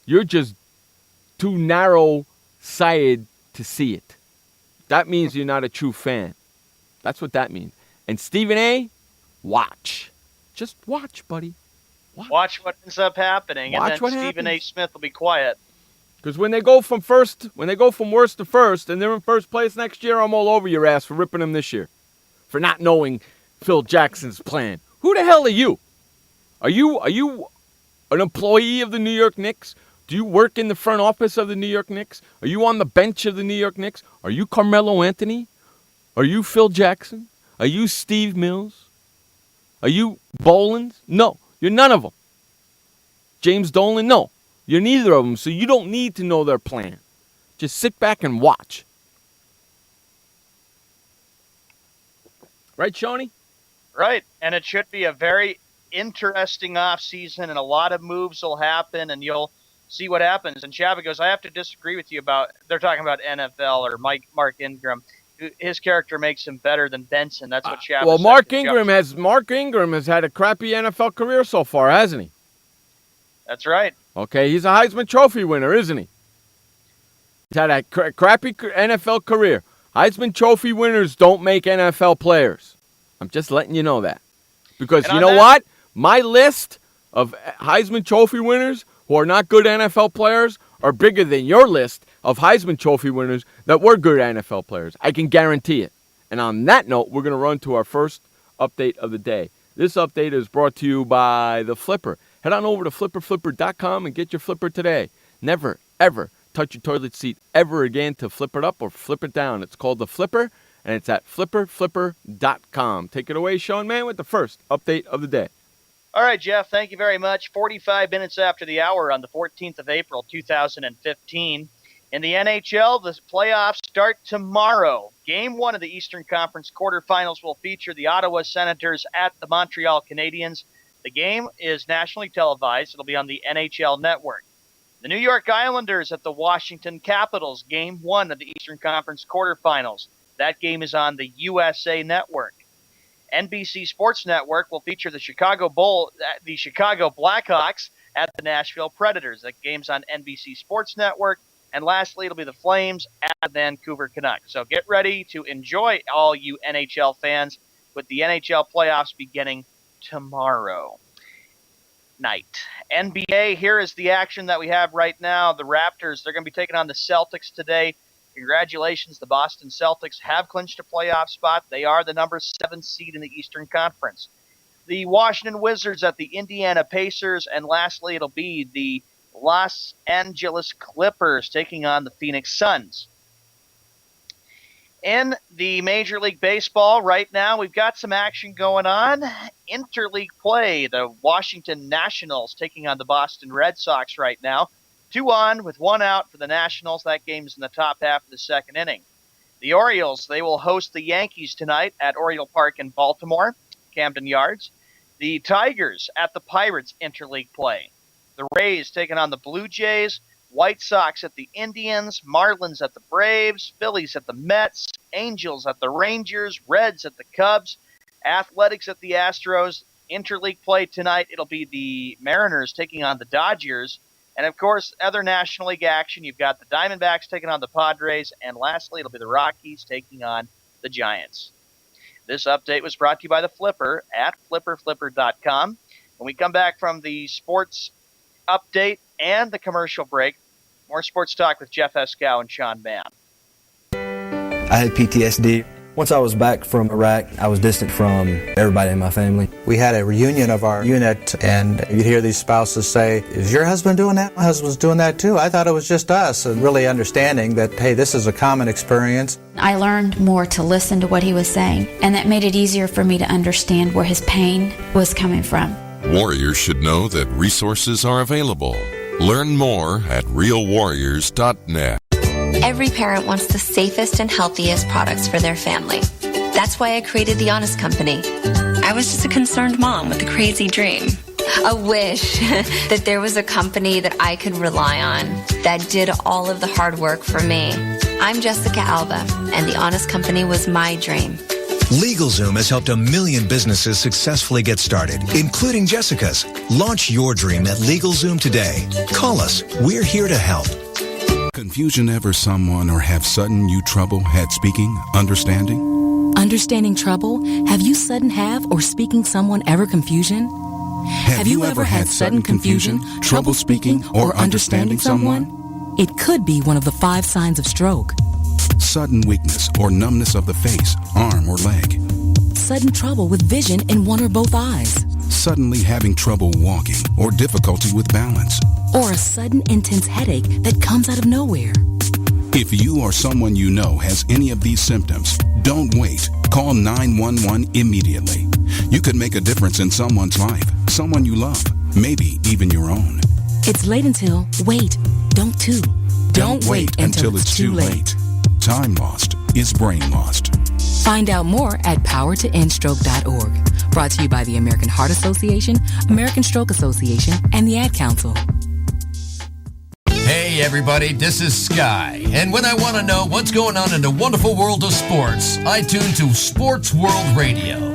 You're just too narrow-sighted to see it. That means you're not a true fan. That's what that means. And Stephen A., watch. Just watch, buddy. Watch what ends up happening, Watch and what then Stephen A. happens. Smith will be quiet. Because when they go from worst to first, and they're in first place next year, I'm all over your ass for ripping them this year, for not knowing Phil Jackson's plan. Who the hell are you? Are you an employee of the New York Knicks? Do you work in the front office of the New York Knicks? Are you on the bench of the New York Knicks? Are you Carmelo Anthony? Are you Phil Jackson? Are you Steve Mills? Are you Bolins? No, you're none of them. James Dolan? No, you're neither of them, so you don't need to know their plan. Just sit back and watch. Right, Shawnee? Right, and it should be a very interesting offseason, and a lot of moves will happen, and you'll see what happens. And Shabba goes, I have to disagree with you about, they're talking about NFL or Mark Ingram. His character makes him better than Benson. That's what Shabba Well, said. Mark Ingram has had a crappy NFL career so far, hasn't he? That's right. Okay, he's a Heisman Trophy winner, isn't he? He's had a crappy NFL career. Heisman Trophy winners don't make NFL players. I'm just letting you know that. Because you know what? My list of Heisman Trophy winners who are not good NFL players are bigger than your list of Heisman Trophy winners that were good NFL players. I can guarantee it. And on that note, we're going to run to our first update of the day. This update is brought to you by The Flipper. Head on over to flipperflipper.com and get your flipper today. Never, ever touch your toilet seat ever again to flip it up or flip it down. It's called The Flipper, and it's at flipperflipper.com. Take it away, Sean Mann, with the first update of the day. All right, Jeff, thank you very much. 45 minutes after the hour on the 14th of April, 2015. In the NHL, the playoffs start tomorrow. Game 1 of the Eastern Conference quarterfinals will feature the Ottawa Senators at the Montreal Canadiens. The game is nationally televised. It'll be on the NHL Network. The New York Islanders at the Washington Capitals, Game 1 of the Eastern Conference quarterfinals. That game is on the USA Network. NBC Sports Network will feature the Chicago Blackhawks at the Nashville Predators. That game's on NBC Sports Network. And lastly, it'll be the Flames at the Vancouver Canucks. So get ready to enjoy, all you NHL fans, with the NHL playoffs beginning tomorrow night. NBA, here is the action that we have right now. The Raptors, they're going to be taking on the Celtics today. Congratulations, the Boston Celtics have clinched a playoff spot. They are the number 7 seed in the Eastern Conference. The Washington Wizards at the Indiana Pacers. And lastly, it'll be the Los Angeles Clippers taking on the Phoenix Suns. In the Major League Baseball right now, we've got some action going on. Interleague play, the Washington Nationals taking on the Boston Red Sox right now. 2 on with 1 out for the Nationals. That game's in the top half of the second inning. The Orioles, they will host the Yankees tonight at Oriole Park in Baltimore, Camden Yards. The Tigers at the Pirates interleague play. The Rays taking on the Blue Jays. White Sox at the Indians. Marlins at the Braves. Phillies at the Mets. Angels at the Rangers. Reds at the Cubs. Athletics at the Astros. Interleague play tonight. It'll be the Mariners taking on the Dodgers. And, of course, other National League action. You've got the Diamondbacks taking on the Padres. And lastly, it'll be the Rockies taking on the Giants. This update was brought to you by The Flipper at flipperflipper.com. When we come back from the sports update and the commercial break, more sports talk with Jeff Eskow and Sean Mann. I had PTSD. Once I was back from Iraq, I was distant from everybody in my family. We had a reunion of our unit, and you'd hear these spouses say, "Is your husband doing that? My husband's doing that too. I thought it was just us." And really understanding that, hey, this is a common experience. I learned more to listen to what he was saying, and that made it easier for me to understand where his pain was coming from. Warriors should know that resources are available. Learn more at realwarriors.net. Every parent wants the safest and healthiest products for their family. That's why I created The Honest Company. I was just a concerned mom with a crazy dream. A wish that there was a company that I could rely on that did all of the hard work for me. I'm Jessica Alba, and The Honest Company was my dream. LegalZoom has helped 1 million businesses successfully get started, including Jessica's. Launch your dream at LegalZoom today. Call us. We're here to help. Confusion ever someone or have sudden you trouble had speaking, understanding? Understanding trouble? Have you sudden have or speaking someone ever confusion? Have you ever had sudden confusion, trouble speaking, or understanding someone? It could be one of the 5 signs of stroke. Sudden weakness or numbness of the face, arm, or leg. Sudden trouble with vision in one or both eyes. Suddenly having trouble walking or difficulty with balance. Or a sudden intense headache that comes out of nowhere. If you or someone you know has any of these symptoms, don't wait. Call 911 immediately. You could make a difference in someone's life, someone you love, maybe even your own. It's late until, wait, don't too. Don't wait until it's too late. Time lost is brain lost. Find out more at powertoendstroke.org. Brought to you by the American Heart Association, American Stroke Association, and the Ad Council. Hey everybody, this is Sky, and when I want to know what's going on in the wonderful world of sports, I tune to Sports World Radio.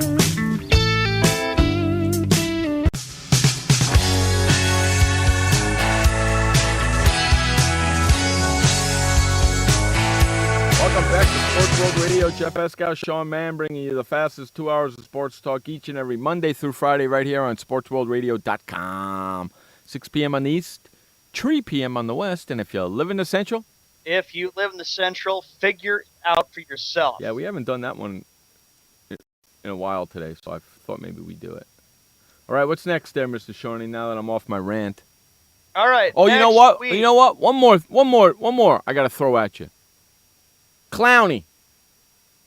Welcome back to Sports World Radio. Jeff Escow, Sean Mann, bringing you the fastest 2 hours of sports talk each and every Monday through Friday right here on SportsWorldRadio.com. 6 p.m. on the East, 3 p.m. on the West, and if you live in the Central? If you live in the Central, figure it out for yourself. Yeah, we haven't done that one in a while today, so I thought maybe we'd do it. All right, what's next there, Mr. Shawnee, now that I'm off my rant? All right. Oh, you know what? You know what? One more I got to throw at you. Clowney.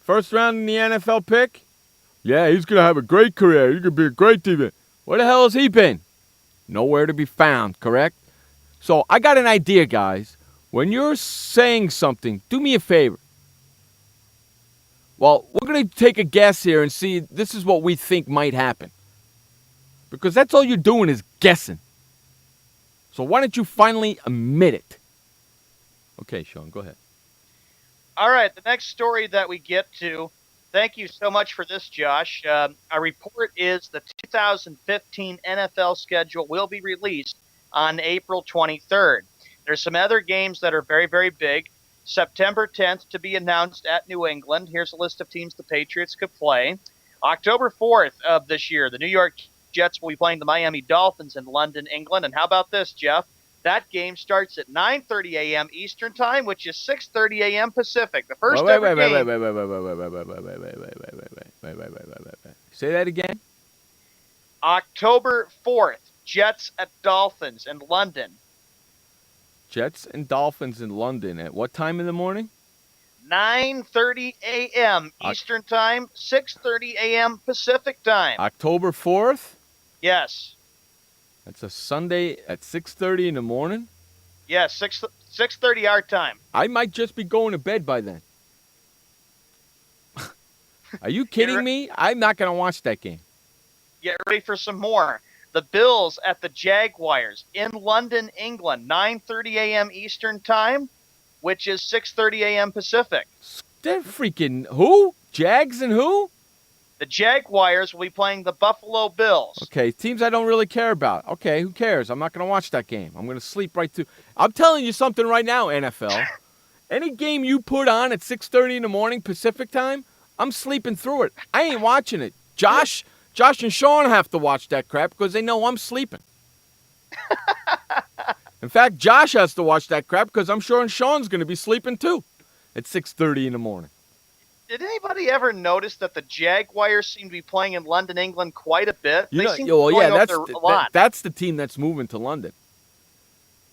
First round in the NFL pick? Yeah, he's going to have a great career. He's going to be a great team. Where the hell has he been? Nowhere to be found, correct? So I got an idea, guys. When you're saying something, do me a favor. Well, we're going to take a guess here and see this is what we think might happen. Because that's all you're doing is guessing. So why don't you finally admit it? Okay, Sean, go ahead. All right, the next story that we get to, thank you so much for this, Josh. Our report is the 2015 NFL schedule will be released on April 23rd. There's some other games that are very, very big. September 10th to be announced at New England. Here's a list of teams the Patriots could play. October 4th of this year, the New York Jets will be playing the Miami Dolphins in London, England. And how about this, Jeff? That game starts at 9:30 a.m. Eastern Time, which is 6:30 a.m. Pacific. The first ever game. Wait. Say that again. October 4th, Jets at Dolphins in London. Jets and Dolphins in London at what time in the morning? 9:30 a.m. Eastern Time, 6:30 a.m. Pacific Time. October 4th? Yes. That's a Sunday at 6:30 in the morning? Yes, 6:30 our time. I might just be going to bed by then. Are you kidding me? I'm not going to watch that game. Get ready for some more. The Bills at the Jaguars in London, England, 9:30 a.m. Eastern Time, which is 6:30 a.m. Pacific. They're freaking who? Jags and who? The Jaguars will be playing the Buffalo Bills. Okay, teams I don't really care about. Okay, who cares? I'm not going to watch that game. I'm going to sleep right through. I'm telling you something right now, NFL. Any game you put on at 6:30 in the morning Pacific time, I'm sleeping through it. I ain't watching it. Josh and Sean have to watch that crap because they know I'm sleeping. In fact, Josh has to watch that crap because I'm sure Sean's going to be sleeping too at 6:30 in the morning. Did anybody ever notice that the Jaguars seem to be playing in London, England quite a bit? That's the team that's moving to London.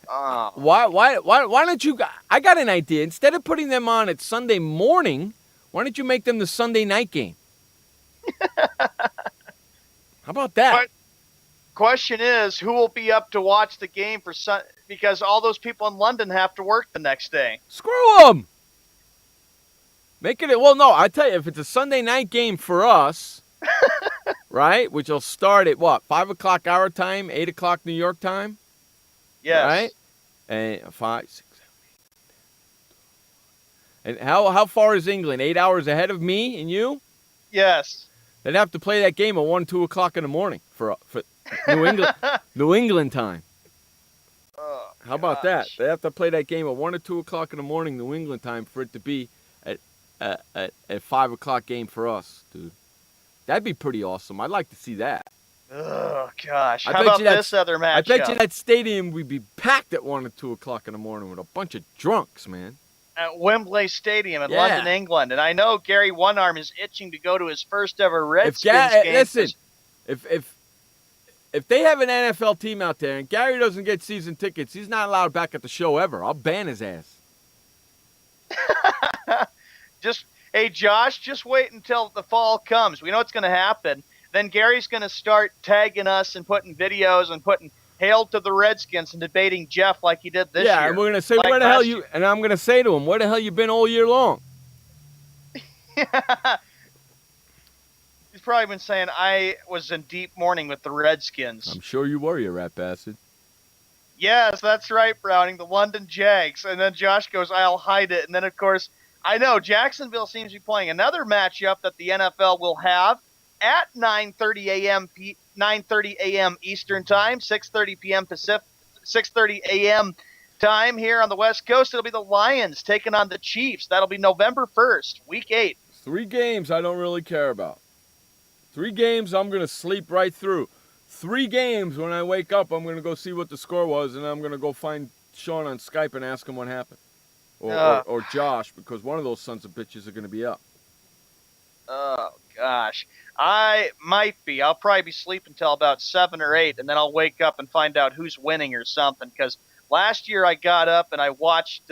Why don't you? I got an idea. Instead of putting them on at Sunday morning, why don't you make them the Sunday night game? How about that? question is, who will be up to watch the game because all those people in London have to work the next day. Screw them. Make it. Well, no, I tell you, if it's a Sunday night game for us, right, which will start at what, 5 o'clock our time, 8 o'clock New York time? Yes. Right? And 5, 6, 7, 8. And how far is England? 8 hours ahead of me and you? Yes. They'd have to play that game at 1, 2 o'clock in the morning for New England time. Oh, how about that? They have to play that game at 1 or 2 o'clock in the morning New England time for it to be at 5 o'clock game for us, dude. That'd be pretty awesome. I'd like to see that. Oh, gosh. How about this other matchup? I bet you that stadium would be packed at 1 or 2 o'clock in the morning with a bunch of drunks, man. At Wembley Stadium in London, England. And I know Gary One Arm is itching to go to his first ever Redskins game. Listen, if they have an NFL team out there and Gary doesn't get season tickets, he's not allowed back at the show ever. I'll ban his ass. Hey, Josh, just wait until the fall comes. We know what's going to happen. Then Gary's going to start tagging us and putting videos and putting hail to the Redskins and debating Jeff like he did this year. Yeah, and we're going to say, where the hell you... And I'm going to say to him, where the hell you been all year long? He's probably been saying, I was in deep mourning with the Redskins. I'm sure you were, you rat bastard. Yes, that's right, Browning, the London Jags. And then Josh goes, I'll hide it. And then, of course, I know Jacksonville seems to be playing another matchup that the NFL will have at 9:30 a.m. Eastern Time, 6:30 p.m. Pacific, 6:30 a.m. time here on the West Coast. It'll be the Lions taking on the Chiefs. That'll be November 1st, Week 8. 3 games I don't really care about. 3 games I'm going to sleep right through. 3 games when I wake up, I'm going to go see what the score was, and I'm going to go find Sean on Skype and ask him what happened. Or Josh, because one of those sons of bitches are going to be up. Oh, gosh. I might be. I'll probably be sleeping until about 7 or 8, and then I'll wake up and find out who's winning or something. Because last year I got up and I watched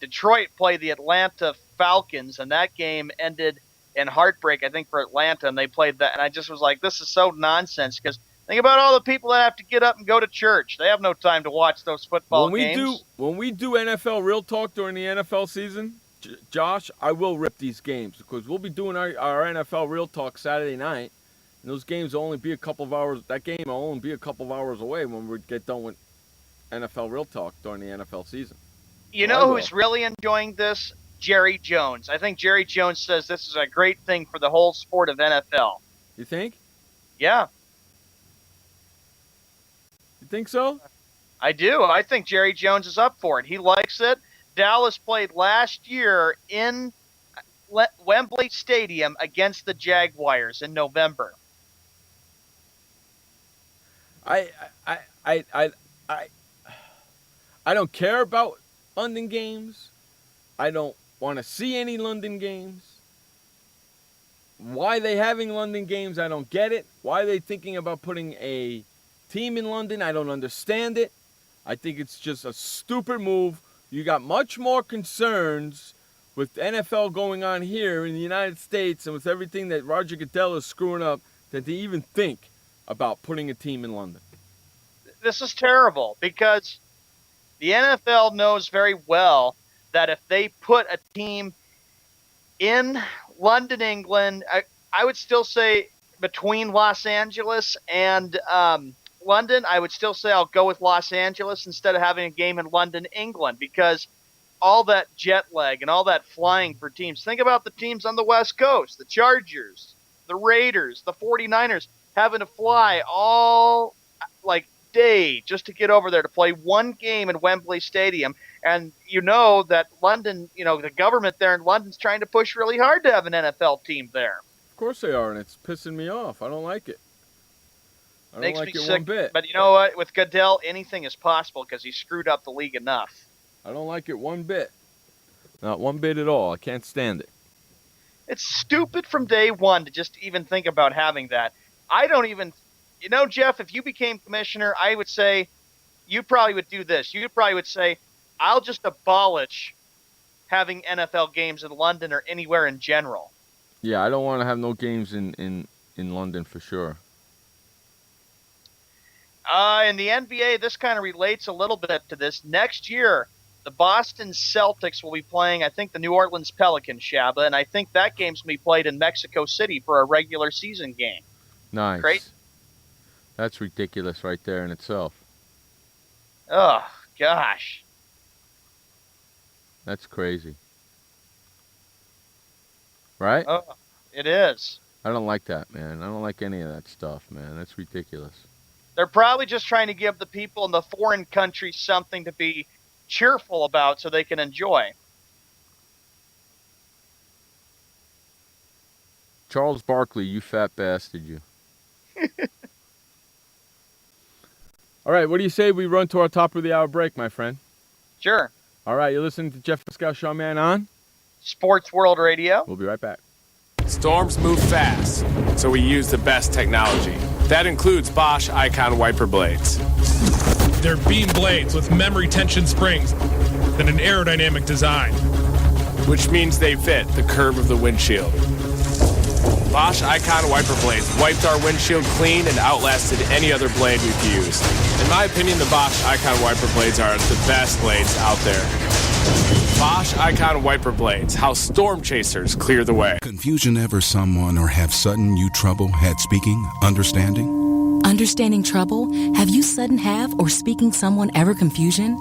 Detroit play the Atlanta Falcons, and that game ended in heartbreak, I think, for Atlanta, and they played that. And I just was like, this is so nonsense, because think about all the people that have to get up and go to church. They have no time to watch those football games. When we do NFL Real Talk during the NFL season, Josh, I will rip these games because we'll be doing our NFL Real Talk Saturday night, and those games will only be a couple of hours. That game will only be a couple of hours away when we get done with NFL Real Talk during the NFL season. You know who's really enjoying this? Jerry Jones. I think Jerry Jones says this is a great thing for the whole sport of NFL. You think? Yeah. You think so? I do. I think Jerry Jones is up for it. He likes it. Dallas played last year in Wembley Stadium against the Jaguars in November. I don't care about London games. I don't want to see any London games. Why they having London games, I don't get it. Why are they thinking about putting a team in London? I don't understand it. I think it's just a stupid move. You got much more concerns with NFL going on here in the United States and with everything that Roger Goodell is screwing up than to even think about putting a team in London. This is terrible because the NFL knows very well that if they put a team in London, England, I would still say between Los Angeles and London, I would still say I'll go with Los Angeles instead of having a game in London, England, because all that jet lag and all that flying for teams. Think about the teams on the West Coast, the Chargers, the Raiders, the 49ers, having to fly all like day just to get over there to play one game in Wembley Stadium. And you know that London, the government there in London's trying to push really hard to have an NFL team there. Of course they are, and it's pissing me off. I don't like it. I don't like it sick, one bit. But you know what? With Goodell, anything is possible because he screwed up the league enough. I don't like it one bit. Not one bit at all. I can't stand it. It's stupid from day one to just even think about having that. I don't even... Jeff, if you became commissioner, I would say you probably would do this. You probably would say, I'll just abolish having NFL games in London or anywhere in general. Yeah, I don't want to have no games in London for sure. In the NBA, this kind of relates a little bit to this. Next year, the Boston Celtics will be playing, I think, the New Orleans Pelicans, Shabba, and I think that game's going to be played in Mexico City for a regular season game. Nice. Great. That's ridiculous right there in itself. Oh, gosh. That's crazy. Right? Oh, it is. I don't like that, man. I don't like any of that stuff, man. That's ridiculous. They're probably just trying to give the people in the foreign countries something to be cheerful about so they can enjoy. Charles Barkley, you fat bastard, you. All right, what do you say we run to our top of the hour break, my friend? Sure. All right, you're listening to Jeff Pascal, Shaw Man on Sports World Radio. We'll be right back. Storms move fast, so we use the best technology. That includes Bosch Icon wiper blades. They're beam blades with memory tension springs and an aerodynamic design, which means they fit the curve of the windshield. Bosch Icon wiper blades wiped our windshield clean and outlasted any other blade we've used. In my opinion, the Bosch Icon wiper blades are the best blades out there. Bosch Icon wiper blades, how storm chasers clear the way. Confusion ever someone or have sudden you trouble had speaking, understanding? Understanding trouble? Have you sudden have or speaking someone ever confusion?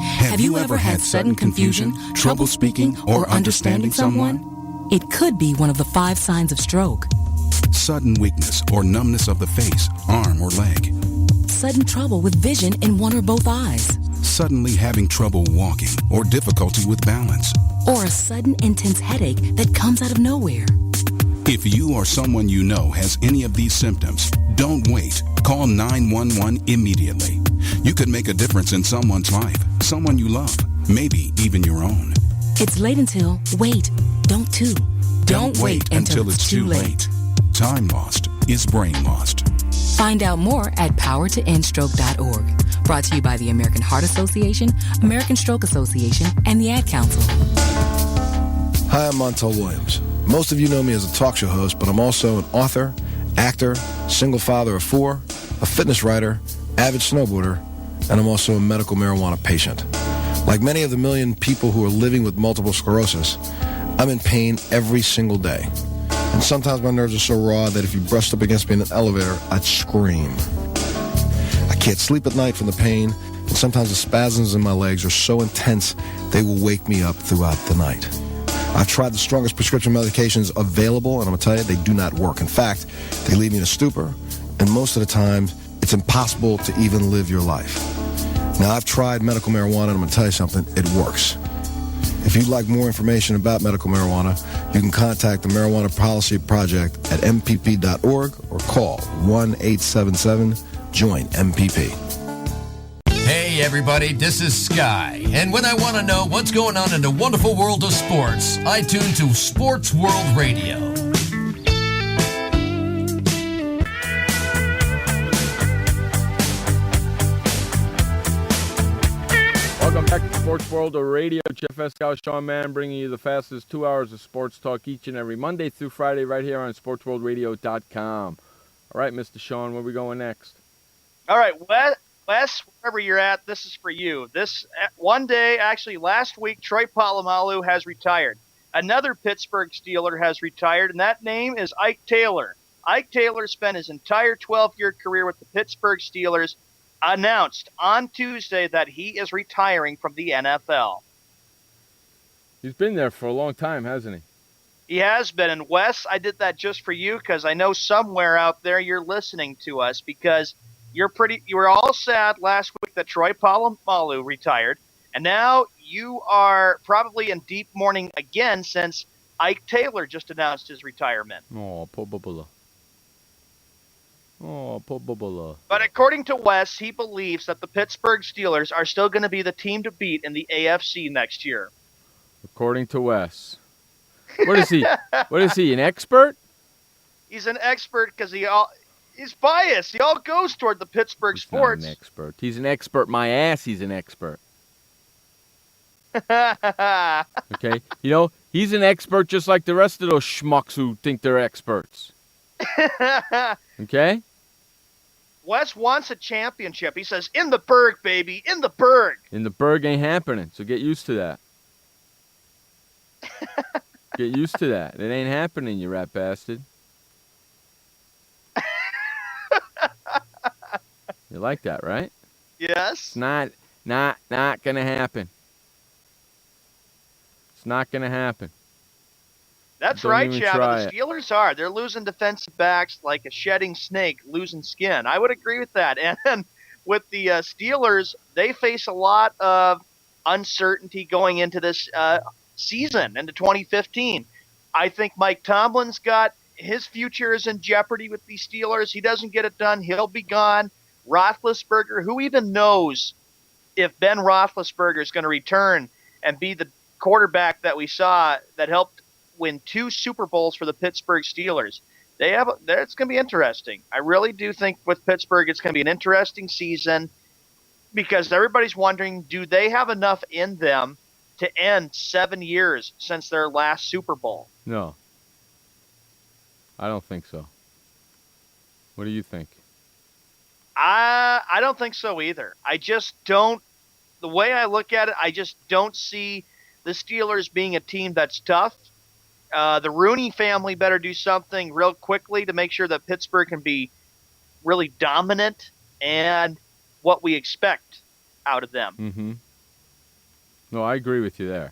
Have you ever had sudden confusion, trouble speaking, or understanding someone? It could be one of the 5 signs of stroke. Sudden weakness or numbness of the face, arm, or leg. Sudden trouble with vision in one or both eyes. Suddenly having trouble walking or difficulty with balance. Or a sudden intense headache that comes out of nowhere. If you or someone you know has any of these symptoms, don't wait. Call 911 immediately. You could make a difference in someone's life, someone you love, maybe even your own. It's late until, wait, don't too. Don't wait until it's too late. Time lost is brain lost. Find out more at powertoendstroke.org. Brought to you by the American Heart Association, American Stroke Association, and the Ad Council. Hi, I'm Montel Williams. Most of you know me as a talk show host, but I'm also an author, actor, single father of 4, a fitness writer, avid snowboarder, and I'm also a medical marijuana patient. Like many of the million people who are living with multiple sclerosis, I'm in pain every single day. And sometimes my nerves are so raw that if you brushed up against me in an elevator, I'd scream. I can't sleep at night from the pain, and sometimes the spasms in my legs are so intense they will wake me up throughout the night. I've tried the strongest prescription medications available, and I'm going to tell you, they do not work. In fact, they leave me in a stupor, and most of the time, it's impossible to even live your life. Now, I've tried medical marijuana, and I'm going to tell you something, it works. If you'd like more information about medical marijuana, you can contact the Marijuana Policy Project at mpp.org or call 1-877-JOIN-MPP. Hey everybody, this is Sky, and when I want to know what's going on in the wonderful world of sports, I tune to Sports World Radio. Welcome back to Sports World Radio. Jeff Pascal, Shawn Man, bringing you the fastest 2 hours of sports talk each and every Monday through Friday right here on SportsWorldRadio.com. All right, Mr. Shawn, where are we going next? All right, Wes, wherever you're at, this is for you. This one day, actually last week, Troy Polamalu has retired. Another Pittsburgh Steeler has retired, and that name is Ike Taylor. Ike Taylor spent his entire 12-year career with the Pittsburgh Steelers, announced on Tuesday that he is retiring from the NFL. He's been there for a long time, hasn't he? He has been. And Wes, I did that just for you because I know somewhere out there you're listening to us because you were all sad last week that Troy Polamalu retired, and now you are probably in deep mourning again since Ike Taylor just announced his retirement. Oh, poor Bubba. Oh, poor Bubba. But according to Wes, he believes that the Pittsburgh Steelers are still going to be the team to beat in the AFC next year. According to Wes. What is he? What is he, an expert? He's an expert because he's biased. He all goes toward the Pittsburgh sports. Not an expert. He's an expert. My ass, he's an expert. Okay? You know, he's an expert just like the rest of those schmucks who think they're experts. Okay? Wes wants a championship. He says, in the Berg, baby, in the Berg. In the Berg ain't happening, so get used to that. Get used to that. It ain't happening, you rat bastard. You like that, right? Yes. It's not gonna happen. It's not gonna happen. That's Don't right, even Shabba. try The it. Steelers are. They're losing defensive backs like a shedding snake losing skin. I would agree with that. And with the Steelers, they face a lot of uncertainty going into this season, into 2015. I think Mike Tomlin's got his future is in jeopardy with these Steelers. He doesn't get it done, he'll be gone. Roethlisberger, who even knows if Ben Roethlisberger is going to return and be the quarterback that we saw that helped win 2 Super Bowls for the Pittsburgh Steelers. It's going to be interesting. I really do think with Pittsburgh it's going to be an interesting season because everybody's wondering, do they have enough in them to end 7 years since their last Super Bowl? No. I don't think so. What do you think? I don't think so either. I just don't. The way I look at it, I just don't see the Steelers being a team that's tough. The Rooney family better do something real quickly to make sure that Pittsburgh can be really dominant and what we expect out of them. Mm-hmm. No, I agree with you there.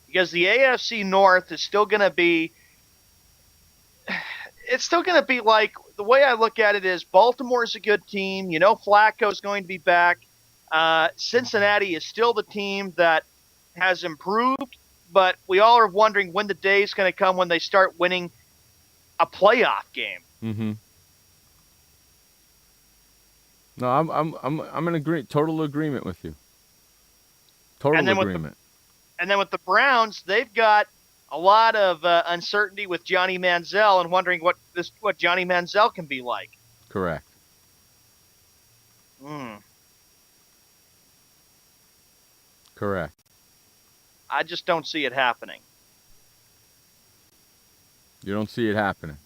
Because the AFC North is still going to be – it's still going to be like – the way I look at it is Baltimore's a good team. You know Flacco's going to be back. Cincinnati is still the team that has improved, but we all are wondering when the day is going to come when they start winning a playoff game. Mm-hmm. No, I'm in total agreement with you. Total agreement. And then with the Browns, they've got a lot of uncertainty with Johnny Manziel and wondering what Johnny Manziel can be like. Correct. Correct. I just don't see it happening. You don't see it happening?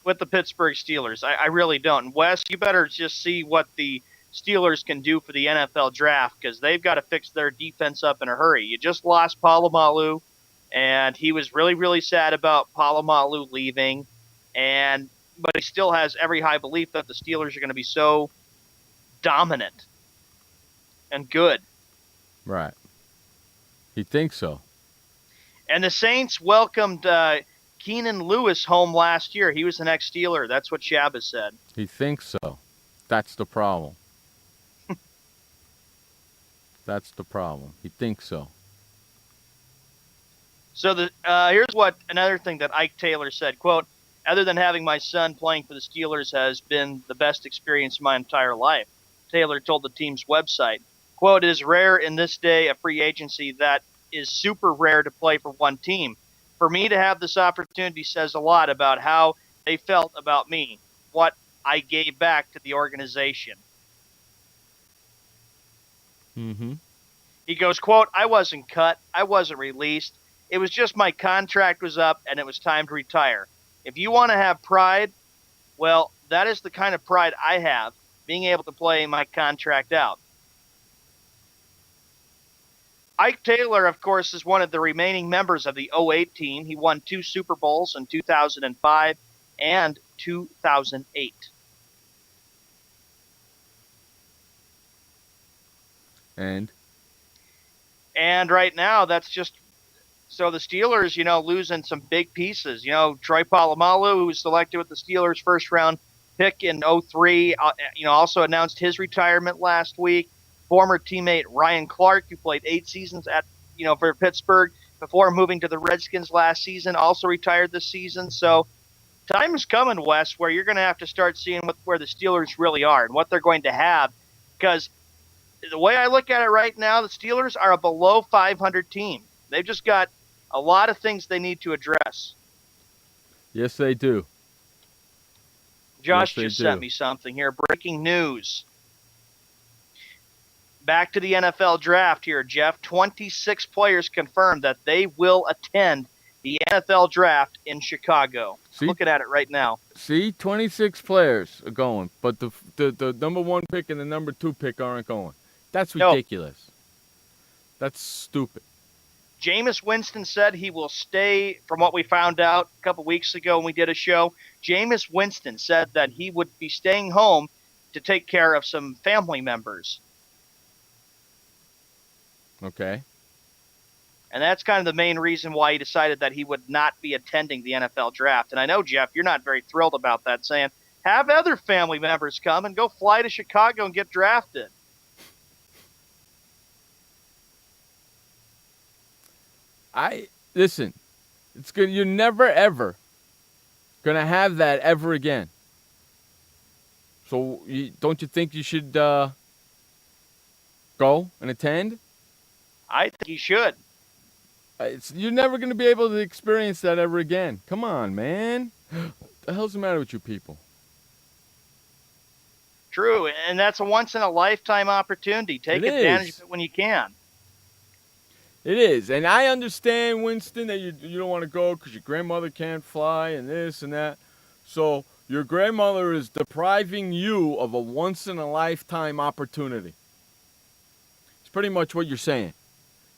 With the Pittsburgh Steelers. I really don't. And Wes, you better just see what the Steelers can do for the NFL draft because they've got to fix their defense up in a hurry. You just lost Polamalu, and he was really, really sad about Polamalu leaving. But he still has every high belief that the Steelers are going to be so dominant and good. Right. He thinks so. And the Saints welcomed Keenan Lewis home last year. He was the next Steeler. That's what Shabba said. He thinks so. That's the problem. That's the problem. He thinks so. So here's what another thing that Ike Taylor said, quote, other than having my son playing for the Steelers has been the best experience of my entire life. Taylor told the team's website, quote, it is rare in this day of free agency that is super rare to play for one team. For me to have this opportunity says a lot about how they felt about me, what I gave back to the organization. Mm-hmm. He goes, quote, I wasn't cut. I wasn't released. It was just my contract was up and it was time to retire. If you want to have pride, well, that is the kind of pride I have, being able to play my contract out. Ike Taylor, of course, is one of the remaining members of the 08 team. He won 2 Super Bowls in 2005 and 2008. And right now, that's just so the Steelers, losing some big pieces. Troy Polamalu, who was selected with the Steelers' first-round pick in 03, also announced his retirement last week. Former teammate Ryan Clark, who played 8 seasons for Pittsburgh before moving to the Redskins last season, also retired this season. So time is coming, Wes, where you're going to have to start seeing where the Steelers really are and what they're going to have. Because the way I look at it right now, the Steelers are a below 500 team. They've just got a lot of things they need to address. Yes, they do. Josh just sent me something here. Breaking news. Back to the NFL draft here, Jeff. 26 players confirmed that they will attend the NFL draft in Chicago. See? Looking at it right now. See, 26 players are going, but the number 1 pick and the number 2 pick aren't going. That's ridiculous. That's stupid. Jameis Winston said he will stay, from what we found out a couple weeks ago when we did a show. Jameis Winston said that he would be staying home to take care of some family members. Okay. And that's kind of the main reason why he decided that he would not be attending the NFL draft. And I know, Jeff, you're not very thrilled about that, saying, have other family members come and go fly to Chicago and get drafted. Listen, it's good. You're never, ever going to have that ever again. So don't you think you should go and attend? I think you should. You're never going to be able to experience that ever again. Come on, man. What the hell's the matter with you people? True, and that's a once-in-a-lifetime opportunity. Take advantage of it when you can. It is, and I understand, Winston, that you don't want to go because your grandmother can't fly and this and that. So your grandmother is depriving you of a once-in-a-lifetime opportunity. It's pretty much what you're saying.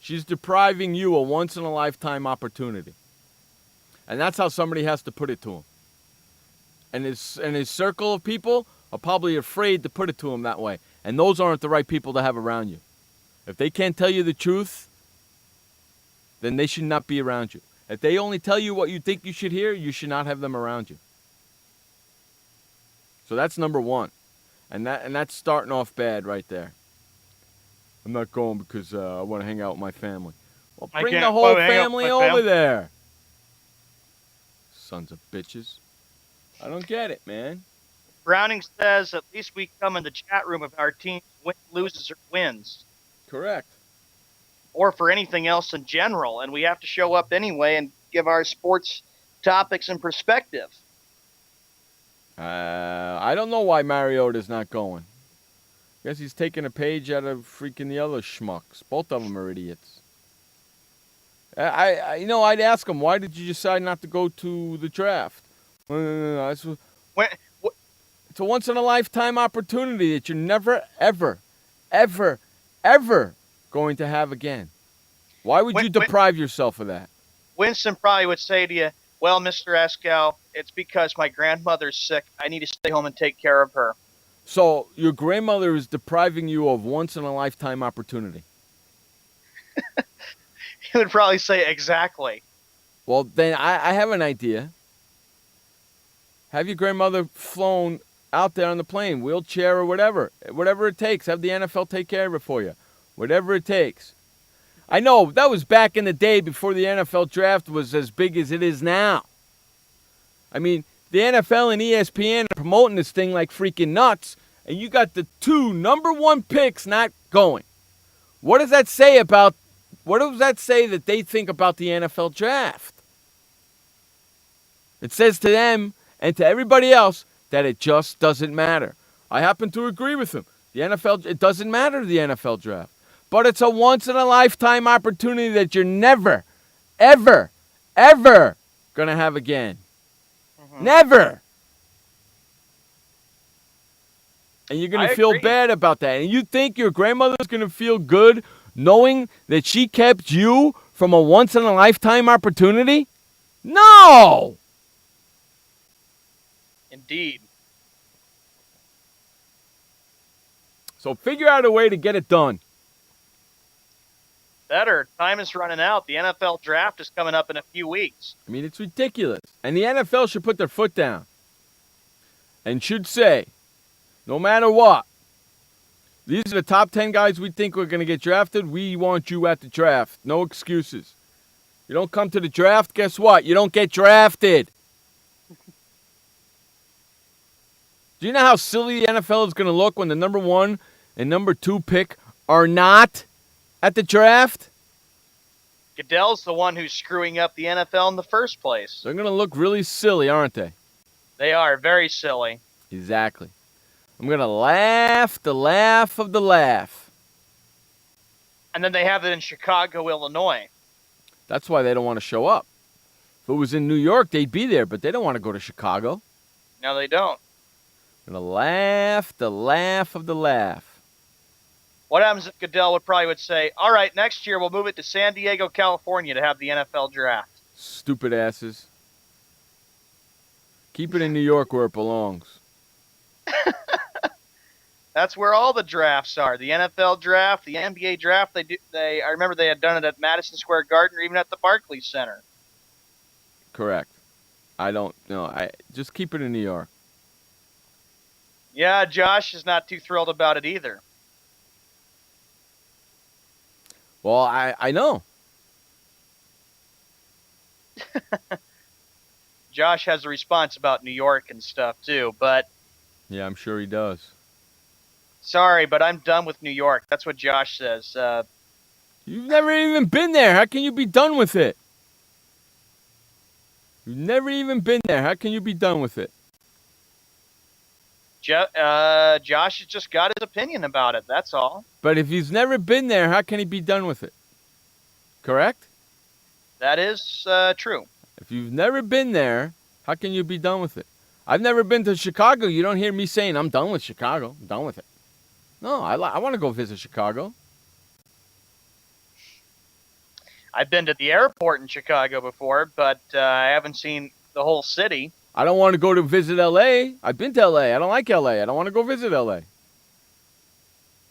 She's depriving you a once-in-a-lifetime opportunity. And that's how somebody has to put it to him. And his circle of people are probably afraid to put it to him that way. And those aren't the right people to have around you. If they can't tell you the truth, then they should not be around you. If they only tell you what you think you should hear, you should not have them around you. So that's number 1. And that's starting off bad right there. I'm not going because I want to hang out with my family. Well, bring the whole family over there. Sons of bitches. I don't get it, man. Browning says, at least we come in the chat room if our team loses or wins. Correct. Or for anything else in general. And we have to show up anyway and give our sports topics and perspective. I don't know why Mariota's not going. Guess he's taking a page out of freaking the other schmucks. Both of them are idiots. I'd ask him, why did you decide not to go to the draft? It's a once-in-a-lifetime opportunity that you're never, ever, ever, ever going to have again. Why would you deprive yourself of that? Winston probably would say to you, well, Mr. Eskow, it's because my grandmother's sick. I need to stay home and take care of her. So your grandmother is depriving you of once-in-a-lifetime opportunity. He would probably say exactly. Well, then I have an idea. Have your grandmother flown out there on the plane, wheelchair or whatever it takes. Have the NFL take care of it for you. Whatever it takes. I know that was back in the day before the NFL draft was as big as it is now. I mean, the NFL and ESPN are promoting this thing like freaking nuts, and you got the 2 number 1 picks not going. What does that say that they think about the NFL draft? It says to them and to everybody else that it just doesn't matter. I happen to agree with them. The NFL, it doesn't matter the NFL draft. But it's a once-in-a-lifetime opportunity that you're never, ever, ever going to have again. Mm-hmm. Never. And you're going to feel bad about that. And you think your grandmother's going to feel good knowing that she kept you from a once-in-a-lifetime opportunity? No! Indeed. So figure out a way to get it done. Better. Time is running out. The NFL draft is coming up in a few weeks. I mean, it's ridiculous. And the NFL should put their foot down and should say, no matter what, these are the top 10 guys we think are going to get drafted. We want you at the draft. No excuses. You don't come to the draft, guess what? You don't get drafted. Do you know how silly the NFL is going to look when the number 1 and number 2 pick are not at the draft? Goodell's the one who's screwing up the NFL in the first place. They're going to look really silly, aren't they? They are very silly. Exactly. I'm going to laugh the laugh of the laugh. And then they have it in Chicago, Illinois. That's why they don't want to show up. If it was in New York, they'd be there, but they don't want to go to Chicago. No, they don't. Gonna laugh the laugh of the laugh. What happens if Goodell would say, all right, next year we'll move it to San Diego, California to have the NFL draft? Stupid asses. Keep it in New York where it belongs. That's where all the drafts are. The NFL draft, the NBA draft. I remember they had done it at Madison Square Garden or even at the Barclays Center. Correct. I don't know. Just keep it in New York. Yeah, Josh is not too thrilled about it either. Well, I know. Josh has a response about New York and stuff too, but Yeah, I'm sure he does. sorry, but I'm done with New York. That's what Josh says. You've never even been there. How can you be done with it? You've never even been there. How can you be done with it? Josh has just got his opinion about it. That's all. But if he's never been there, how can he be done with it? Correct? That is true. If you've never been there, how can you be done with it? I've never been to Chicago. You don't hear me saying, I'm done with Chicago. I'm done with it. No, I want to go visit Chicago. I've been to the airport in Chicago before, but I haven't seen the whole city. I don't want to go to visit L.A. I've been to L.A. I don't like L.A. I don't want to go visit L.A.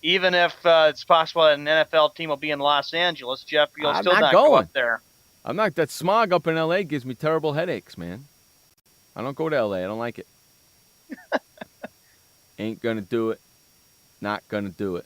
Even if it's possible that an NFL team will be in Los Angeles, Jeff, you'll I'm still not not go going. up there. I'm not. That smog up in L.A. gives me terrible headaches, man. I don't go to L.A. I don't like it. Ain't going to do it. Not going to do it.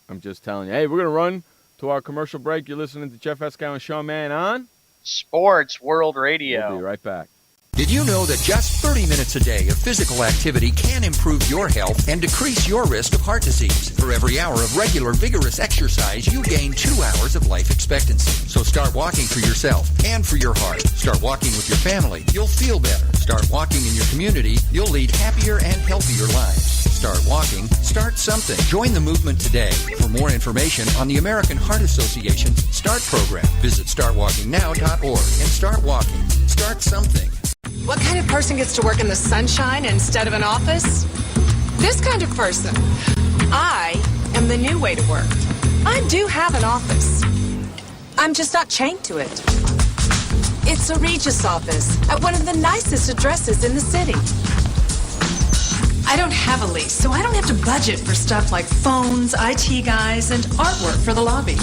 I'm just telling you. Hey, we're going to run to our commercial break. You're listening to Jeff Escow and Sean Mann on Sports World Radio. We'll be right back. Did you know that just 30 minutes a day of physical activity can improve your health and decrease your risk of heart disease? For every hour of regular, vigorous exercise, you gain 2 hours of life expectancy. So start walking for yourself and for your heart. Start walking with your family. You'll feel better. Start walking in your community. You'll lead happier and healthier lives. Start walking. Start something. Join the movement today. For more information on the American Heart Association's START program, visit startwalkingnow.org and start walking. Start something. What kind of person gets to work in the sunshine instead of an office? This kind of person. I am the new way to work. I do have an office. I'm just not chained to it. It's a Regis office at one of the nicest addresses in the city. I don't have a lease, so I don't have to budget for stuff like phones, IT guys, and artwork for the lobby.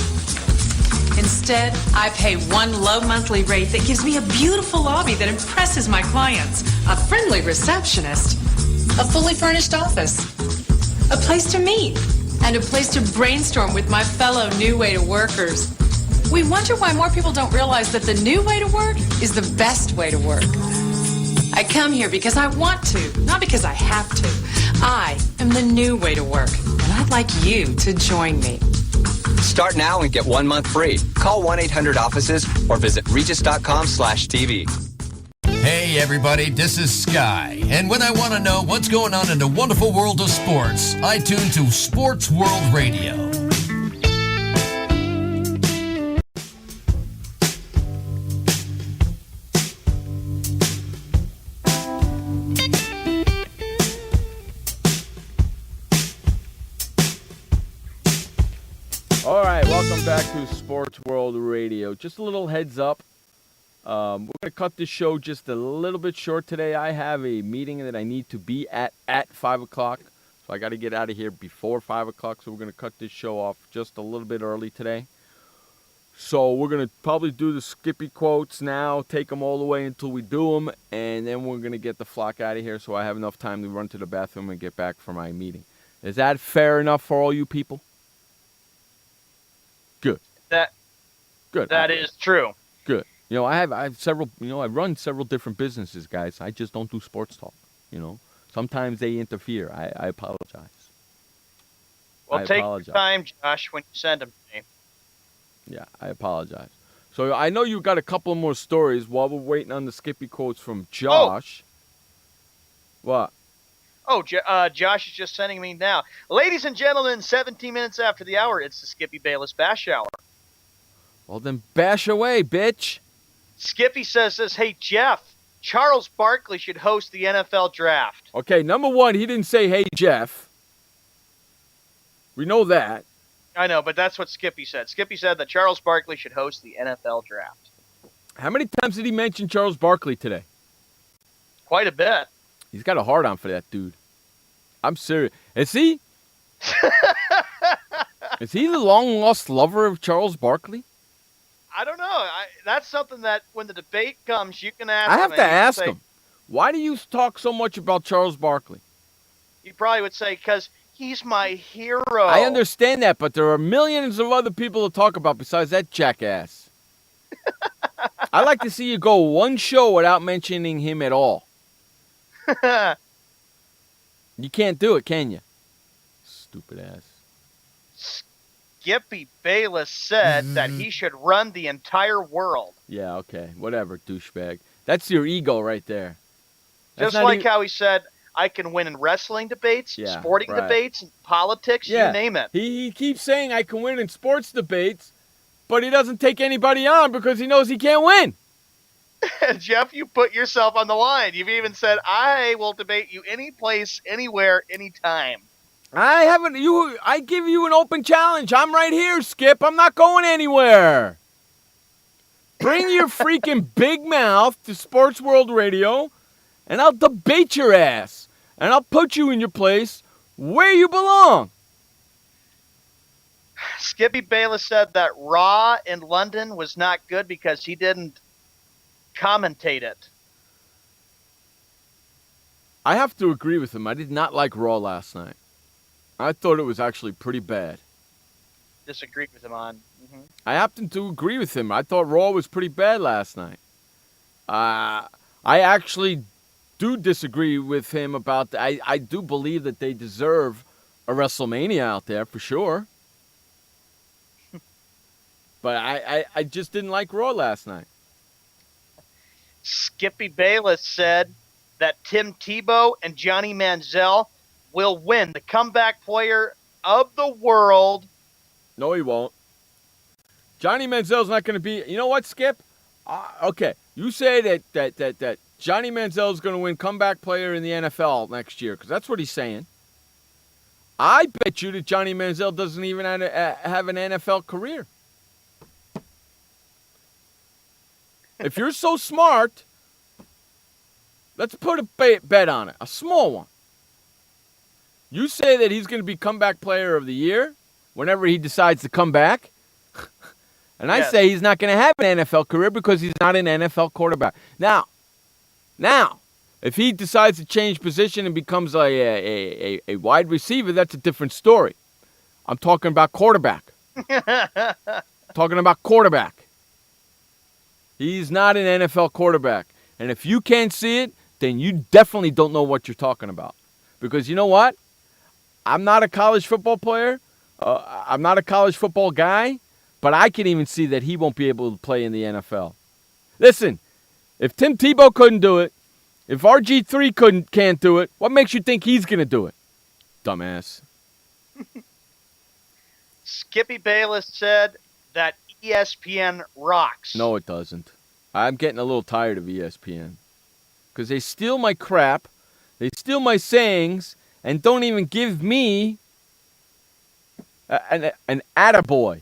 Instead, I pay one low monthly rate that gives me a beautiful lobby that impresses my clients, a friendly receptionist, a fully furnished office, a place to meet, and a place to brainstorm with my fellow new way to workers. We wonder why more people don't realize that the new way to work is the best way to work. I come here because I want to, not because I have to. I am the new way to work, and I'd like you to join me. Start now and get 1 month free. Call 1-800-OFFICES or visit regis.com/TV. Hey everybody, this is Sky. And when I want to know what's going on in the wonderful world of sports, I tune to Sports World Radio. All right, welcome back to Sports World Radio. Just a little heads up. We're going to cut this show just a little bit short today. I have a meeting that I need to be at 5 o'clock. So I got to get out of here before 5 o'clock. So we're going to cut this show off just a little bit early today. So we're going to probably do the Skippy quotes now, take them all the way until we do them. And then we're going to get the flock out of here so I have enough time to run to the bathroom and get back for my meeting. Is that fair enough for all you people? Good. Good. That is true. Good. You know, I have several, I run several different businesses, guys. I just don't do sports talk, Sometimes they interfere. I apologize. Well, take your time, Josh, when you send them to me. Yeah, I apologize. So I know you got a couple more stories while we're waiting on the Skippy quotes from Josh. Oh. What? Oh, Josh is just sending me now. Ladies and gentlemen, 17 minutes after the hour, it's the Skippy Bayless Bash Hour. Well, then bash away, bitch. Skippy says this, hey, Jeff, Charles Barkley should host the NFL draft. Okay, number one, he didn't say, hey, Jeff. We know that. I know, but that's what Skippy said. Skippy said that Charles Barkley should host the NFL draft. How many times did he mention Charles Barkley today? Quite a bit. He's got a hard-on for that dude. I'm serious. Is he? Is he the long-lost lover of Charles Barkley? I don't know. That's something that when the debate comes, you can ask him. I have to ask him. Why do you talk so much about Charles Barkley? He probably would say, because he's my hero. I understand that, but there are millions of other people to talk about besides that jackass. I'd like to see you go one show without mentioning him at all. You can't do it, can you? Stupid ass. Skippy Bayless said that he should run the entire world. Yeah, okay. Whatever, douchebag. That's your ego right there. Just like how he said, I can win in wrestling debates, sporting debates, politics, you name it. He keeps saying I can win in sports debates, but he doesn't take anybody on because he knows he can't win. Jeff, you put yourself on the line. You've even said, I will debate you any place, anywhere, anytime. I give you an open challenge. I'm right here, Skip. I'm not going anywhere. Bring your freaking big mouth to Sports World Radio, and I'll debate your ass. And I'll put you in your place where you belong. Skippy Bayless said that Raw in London was not good because he didn't commentate it. I have to agree with him. I did not like Raw last night. I thought it was actually pretty bad. Disagreed with him on. Mm-hmm. I happen to agree with him. I thought Raw was pretty bad last night. I actually do disagree with him about that. I do believe that they deserve a WrestleMania out there for sure. But I just didn't like Raw last night. Skippy Bayless said that Tim Tebow and Johnny Manziel will win the comeback player of the world. No, he won't. Johnny Manziel's not going to be. You know what, Skip? Okay, you say that Johnny Manziel's going to win comeback player in the NFL next year because that's what he's saying. I bet you that Johnny Manziel doesn't even have an NFL career. If you're so smart, let's put a bet on it, a small one. You say that he's going to be comeback player of the year whenever he decides to come back. And I say he's not going to have an NFL career because he's not an NFL quarterback. Now, if he decides to change position and becomes a wide receiver, that's a different story. I'm talking about quarterback. He's not an NFL quarterback. And if you can't see it, then you definitely don't know what you're talking about. Because you know what? I'm not a college football player. I'm not a college football guy. But I can even see that he won't be able to play in the NFL. Listen, if Tim Tebow couldn't do it, if RG3 can't do it, what makes you think he's going to do it? Dumbass. Skippy Bayless said that ESPN rocks. No, it doesn't. I'm getting a little tired of ESPN. Because they steal my crap, they steal my sayings, and don't even give me an attaboy.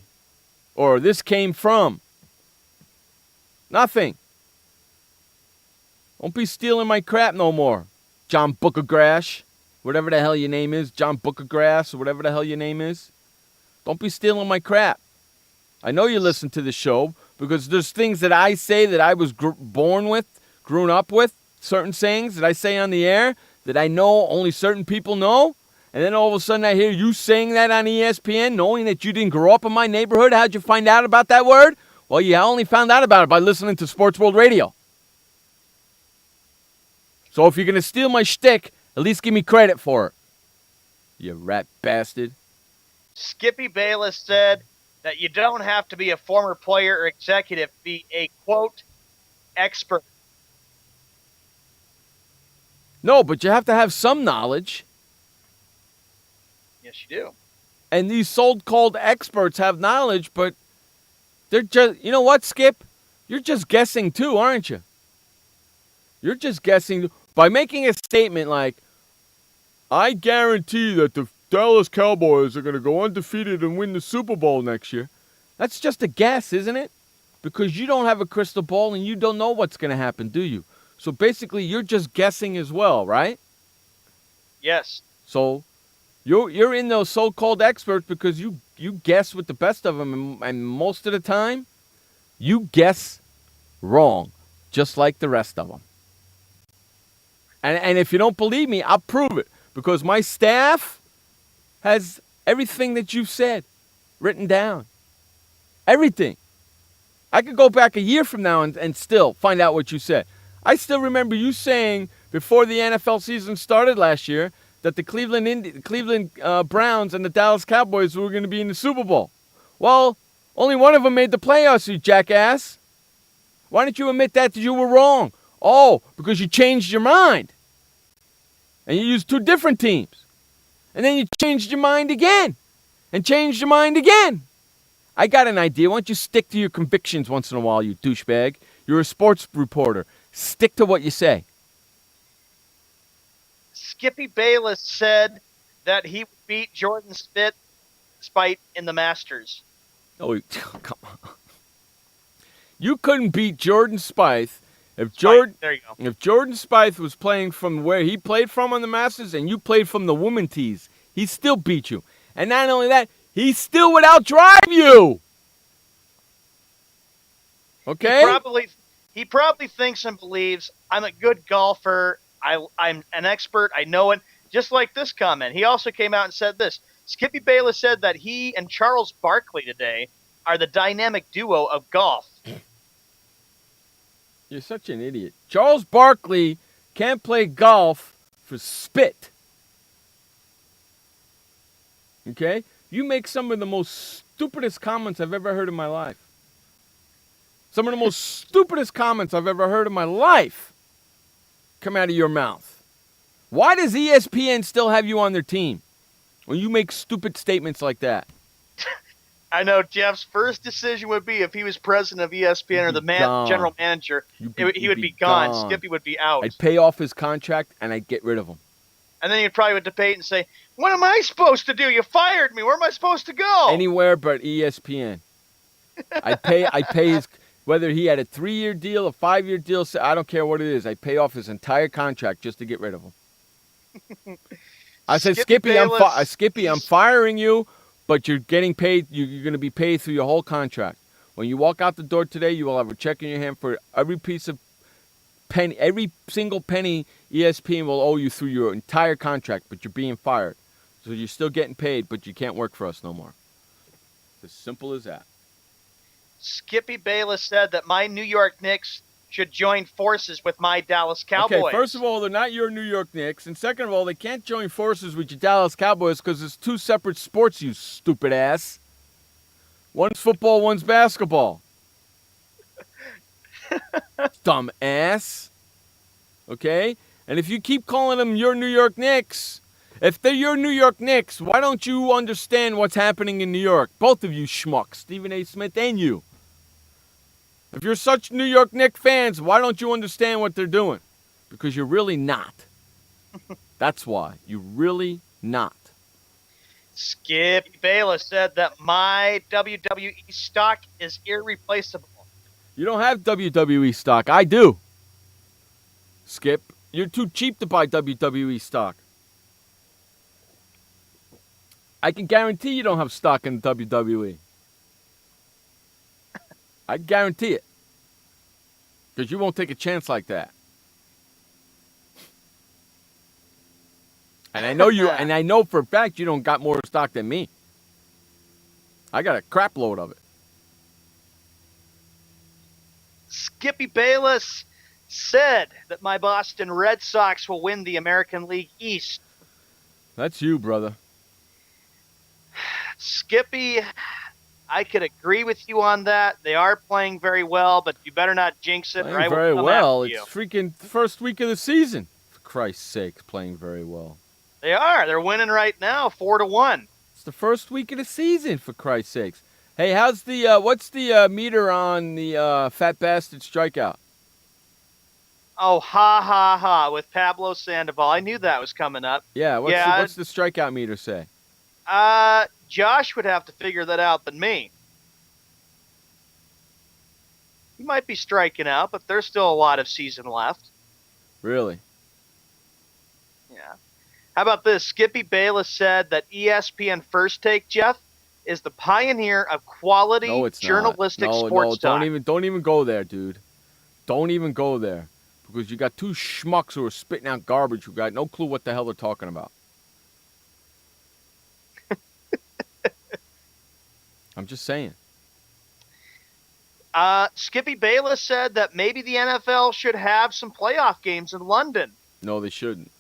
Or this came from. Nothing. Don't be stealing my crap no more. John Bookergrass. Whatever the hell your name is. John Bookergrass or whatever the hell your name is. Don't be stealing my crap. I know you listen to the show because there's things that I say that I was born with, grown up with. Certain sayings that I say on the air that I know only certain people know. And then all of a sudden I hear you saying that on ESPN, knowing that you didn't grow up in my neighborhood. How'd you find out about that word? Well, you only found out about it by listening to Sports World Radio. So if you're going to steal my shtick, at least give me credit for it. You rat bastard. Skippy Bayless said that you don't have to be a former player or executive to be a, quote, expert. No, but you have to have some knowledge. Yes, you do. And these so-called experts have knowledge, but they're just, you know what, Skip? You're just guessing too, aren't you? You're just guessing by making a statement like, I guarantee that the Dallas Cowboys are going to go undefeated and win the Super Bowl next year. That's just a guess, isn't it? Because you don't have a crystal ball and you don't know what's going to happen, do you? So basically, you're just guessing as well, right? Yes. So you're in those so-called experts because you guess with the best of them, and most of the time, you guess wrong, just like the rest of them. And if you don't believe me, I'll prove it. Because my staff has everything that you've said written down. Everything. I could go back a year from now and still find out what you said. I still remember you saying before the NFL season started last year that the Cleveland Browns and the Dallas Cowboys were going to be in the Super Bowl. Well, only one of them made the playoffs, you jackass. Why didn't you admit that you were wrong? Oh, because you changed your mind. And you used two different teams. And then you changed your mind again. And changed your mind again. I got an idea. Why don't you stick to your convictions once in a while, you douchebag? You're a sports reporter. Stick to what you say. Skippy Bayless said that he would beat Jordan Spieth in the Masters. Oh, come on. You couldn't beat Jordan Spieth if Jordan Spieth was playing from where he played from on the Masters and you played from the woman tees. He still beat you. And not only that, he still would outdrive you. Okay? He probably thinks and believes I'm a good golfer. I'm an expert. I know it. Just like this comment. He also came out and said this. Skippy Bayless said that he and Charles Barkley today are the dynamic duo of golf. You're such an idiot. Charles Barkley can't play golf for spit. Okay? You make some of the most stupidest comments I've ever heard in my life. Some of the most stupidest comments I've ever heard in my life come out of your mouth. Why does ESPN still have you on their team when you make stupid statements like that? I know Jeff's first decision would be if he was president of ESPN or the general manager, he would be gone. Skippy would be out. I'd pay off his contract and I'd get rid of him. And then he'd probably would debate and say, what am I supposed to do? You fired me. Where am I supposed to go? Anywhere but ESPN. I'd pay his, whether he had a 3-year deal, a 5-year deal, I don't care what it is. I'd pay off his entire contract just to get rid of him. I said, Skippy, I'm firing you, but you're getting paid. You're going to be paid through your whole contract. When you walk out the door today, you will have a check in your hand for every piece of penny, every single penny ESPN will owe you through your entire contract, but you're being fired. So you're still getting paid, but you can't work for us no more. It's as simple as that. Skippy Bayless said that my New York Knicks should join forces with my Dallas Cowboys. Okay, first of all, they're not your New York Knicks. And second of all, they can't join forces with your Dallas Cowboys because it's two separate sports, you stupid ass. One's football, one's basketball. Dumb ass. Okay? And if you keep calling them your New York Knicks, if they're your New York Knicks, why don't you understand what's happening in New York? Both of you schmucks, Stephen A. Smith and you. If you're such New York Knicks fans, why don't you understand what they're doing? Because you're really not. That's why. You're really not. Skip Bayless said that my WWE stock is irreplaceable. You don't have WWE stock. I do. Skip, you're too cheap to buy WWE stock. I can guarantee you don't have stock in WWE. I guarantee it. Because you won't take a chance like that. And I know and I know for a fact you don't got more stock than me. I got a crap load of it. Skippy Bayless said that my Boston Red Sox will win the American League East. That's you, brother. Skippy, I could agree with you on that. They are playing very well, but you better not jinx it. Playing or I will very come well. after you. It's freaking first week of the season. For Christ's sake, playing very well. They are. They're winning right now, 4-1. It's the first week of the season, for Christ's sakes. Hey, how's the what's the meter on the Fat Bastard strikeout? Oh, ha, ha, ha, with Pablo Sandoval. I knew that was coming up. Yeah, what's the strikeout meter say? Josh would have to figure that out than me. He might be striking out, but there's still a lot of season left. Really? Yeah. How about this? Skippy Bayless said that ESPN First Take, Jeff, is the pioneer of quality journalistic sports talk. Don't even go there, dude. Don't even go there. Because you got two schmucks who are spitting out garbage who got no clue what the hell they're talking about. I'm just saying. Skippy Bayless said that maybe the NFL should have some playoff games in London. No, they shouldn't.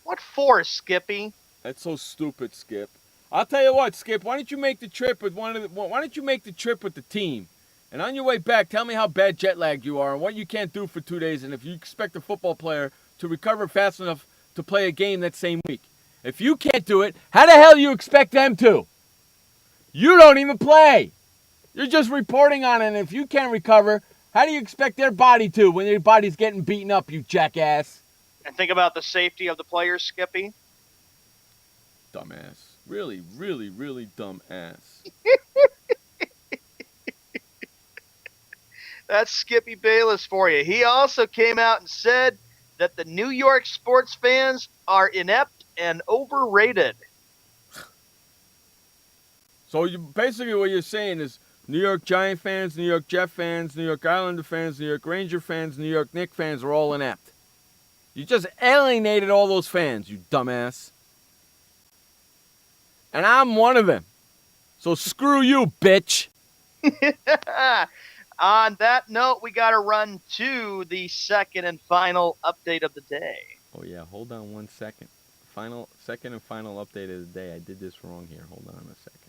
What for, Skippy? That's so stupid, Skip. I'll tell you what, Skip. Why don't you make the trip with why don't you make the trip with the team? And on your way back, tell me how bad jet lagged you are and what you can't do for 2 days, and if you expect a football player to recover fast enough to play a game that same week. If you can't do it, how the hell do you expect them to? You don't even play. You're just reporting on it, and if you can't recover, how do you expect their body to when their body's getting beaten up, you jackass? And think about the safety of the players, Skippy. Dumbass. Really, really, really dumbass. That's Skippy Bayless for you. He also came out and said that the New York sports fans are inept and overrated. So basically what you're saying is New York Giant fans, New York Jet fans, New York Islander fans, New York Ranger fans, New York Knicks fans are all inept. You just alienated all those fans, you dumbass. And I'm one of them. So screw you, bitch. On that note, we got to run to the second and final update of the day. Oh, yeah. Hold on 1 second. Second and final update of the day. I did this wrong here. Hold on a second.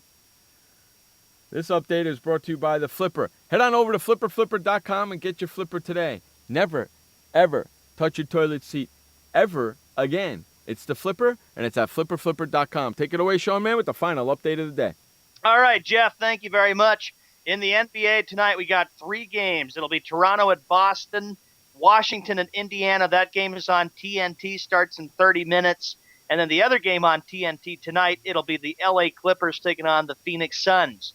This update is brought to you by The Flipper. Head on over to flipperflipper.com and get your Flipper today. Never, ever touch your toilet seat ever again. It's The Flipper, and it's at flipperflipper.com. Take it away, Sean Man, with the final update of the day. All right, Jeff, thank you very much. In the NBA tonight, we got 3 games. It'll be Toronto at Boston, Washington and Indiana. That game is on TNT, starts in 30 minutes. And then the other game on TNT tonight, it'll be the LA Clippers taking on the Phoenix Suns.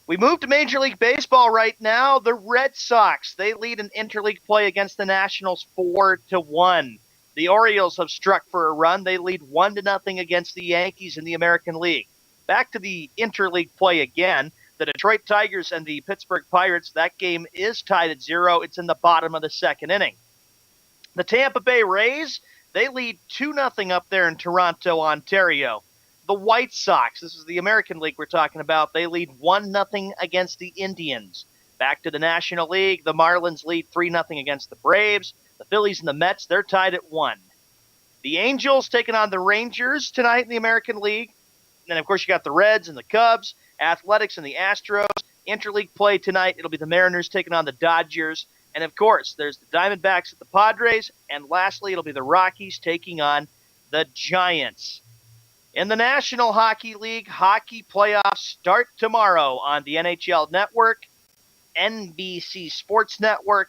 We move to Major League Baseball right now. The Red Sox, they lead in interleague play against the Nationals 4-1. The Orioles have struck for a run. They lead 1-0 against the Yankees in the American League. Back to the interleague play again. The Detroit Tigers and the Pittsburgh Pirates, that game is tied at 0. It's in the bottom of the second inning. The Tampa Bay Rays, they lead 2-0 up there in Toronto, Ontario. The White Sox, this is the American League we're talking about, they lead 1-0 against the Indians. Back to the National League, the Marlins lead 3-0 against the Braves. The Phillies and the Mets, they're tied at 1. The Angels taking on the Rangers tonight in the American League. And then, of course, you got the Reds and the Cubs, Athletics and the Astros. Interleague play tonight, it'll be the Mariners taking on the Dodgers. And, of course, there's the Diamondbacks at the Padres. And lastly, it'll be the Rockies taking on the Giants. In the National Hockey League, hockey playoffs start tomorrow on the NHL Network, NBC Sports Network,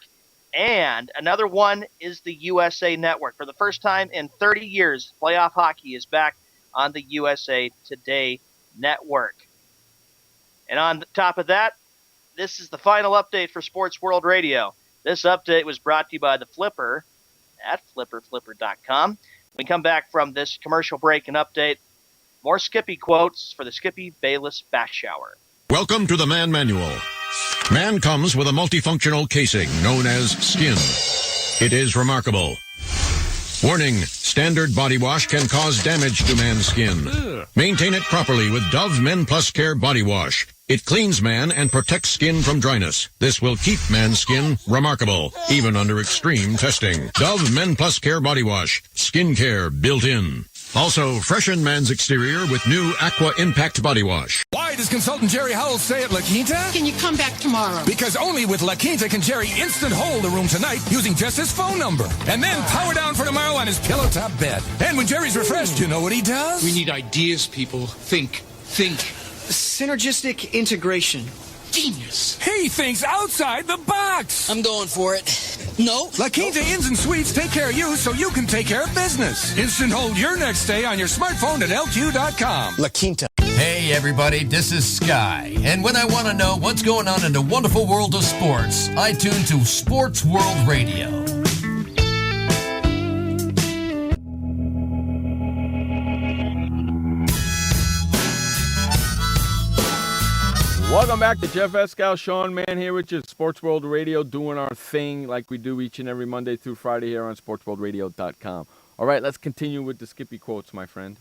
and another one is the USA Network. For the first time in 30 years, playoff hockey is back on the USA Today Network. And on top of that, this is the final update for Sports World Radio. This update was brought to you by The Flipper at flipperflipper.com. When we come back from this commercial break and update, more Skippy quotes for the Skippy Bayless Back Shower. Welcome to the Man Manual. Man comes with a multifunctional casing known as skin. It is remarkable. Warning, standard body wash can cause damage to man's skin. Maintain it properly with Dove Men Plus Care Body Wash. It cleans man and protects skin from dryness. This will keep man's skin remarkable, even under extreme testing. Dove Men Plus Care Body Wash. Skin care built in. Also, freshen man's exterior with new Aqua Impact Body Wash. Why does consultant Jerry Howell stay at La Quinta? Can you come back tomorrow? Because only with La Quinta can Jerry instant hold the room tonight using just his phone number. And then power down for tomorrow on his pillow top bed. And when Jerry's refreshed, you know what he does? We need ideas, people. Think. Synergistic integration. Genius. He thinks outside the box. I'm going for it. No. La Quinta Inns and Suites take care of you so you can take care of business. Instant hold your next stay on your smartphone at LQ.com. La Quinta. Hey everybody, this is Sky. And when I want to know what's going on in the wonderful world of sports, I tune to Sports World Radio. Welcome back to Jeff Escow, Sean Mann here with you, Sports World Radio, doing our thing like we do each and every Monday through Friday here on SportsWorldRadio.com. All right, let's continue with the Skippy quotes, my friend.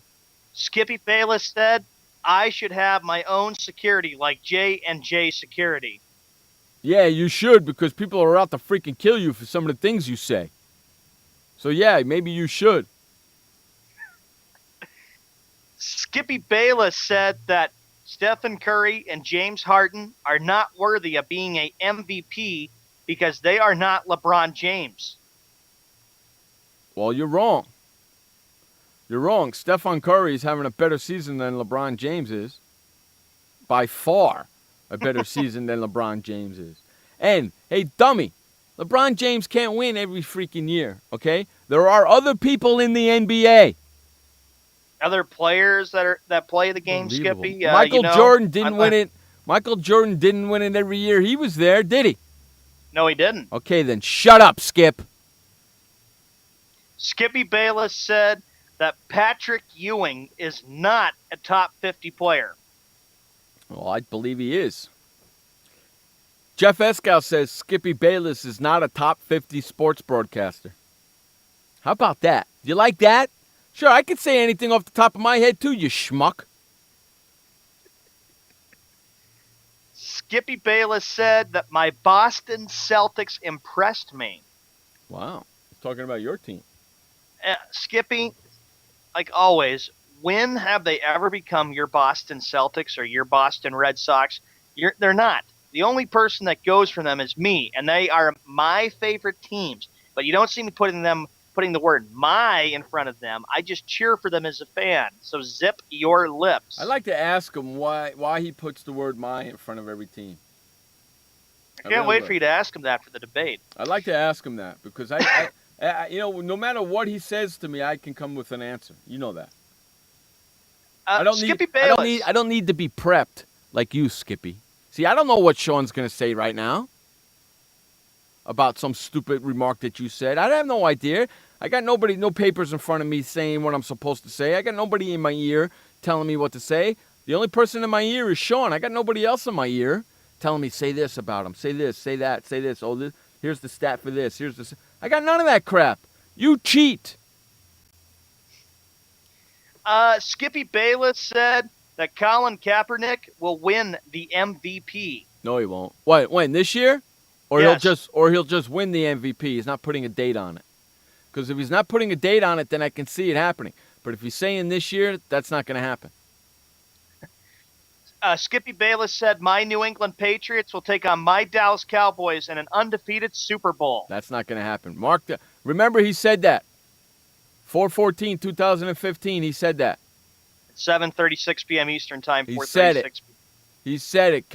Skippy Bayless said, I should have my own security like J&J Security. Yeah, you should, because people are out to freaking kill you for some of the things you say. So yeah, maybe you should. Skippy Bayless said that Stephen Curry and James Harden are not worthy of being a MVP because they are not LeBron James. Well, you're wrong. You're wrong. Stephen Curry is having a better season than LeBron James is. By far a better season than LeBron James is. And, hey, dummy, LeBron James can't win every freaking year, okay? There are other people in the NBA. Other players that play the game, Skippy. Michael Jordan didn't win it. Michael Jordan didn't win it every year he was there, did he? No, he didn't. Okay, then shut up, Skip. Skippy Bayless said that Patrick Ewing is not a top 50 player. Well, I believe he is. Jeff Escow says Skippy Bayless is not a top 50 sports broadcaster. How about that? Do you like that? Sure, I could say anything off the top of my head, too, you schmuck. Skippy Bayless said that my Boston Celtics impressed me. Wow. He's talking about your team. Skippy, like always, when have they ever become your Boston Celtics or your Boston Red Sox? They're not. The only person that goes for them is me, and they are my favorite teams. But you don't see me putting the word "my" in front of them. I just cheer for them as a fan. So zip your lips. I'd like to ask him why he puts the word "my" in front of every team. I can't wait for you to ask him that for the debate. I'd like to ask him that because I no matter what he says to me, I can come with an answer. You know that. I don't need to be prepped like you, Skippy. See, I don't know what Sean's going to say right now about some stupid remark that you said. I have no idea. I got no papers in front of me saying what I'm supposed to say. I got nobody in my ear telling me what to say. The only person in my ear is Sean. I got nobody else in my ear telling me, say this about him, say this, say that, say this. Oh, this, here's the stat for this. Here's the. I got none of that crap. You cheat. Skippy Bayless said that Colin Kaepernick will win the MVP. No, he won't. What? When? This year? Or yes. he'll just win the MVP. He's not putting a date on it. Because if he's not putting a date on it, then I can see it happening. But if he's saying this year, that's not going to happen. Skippy Bayless said my New England Patriots will take on my Dallas Cowboys in an undefeated Super Bowl. That's not going to happen. Remember he said that. 4/14/2015, he said that. 7:36 p.m. Eastern Time. He said it. He said it.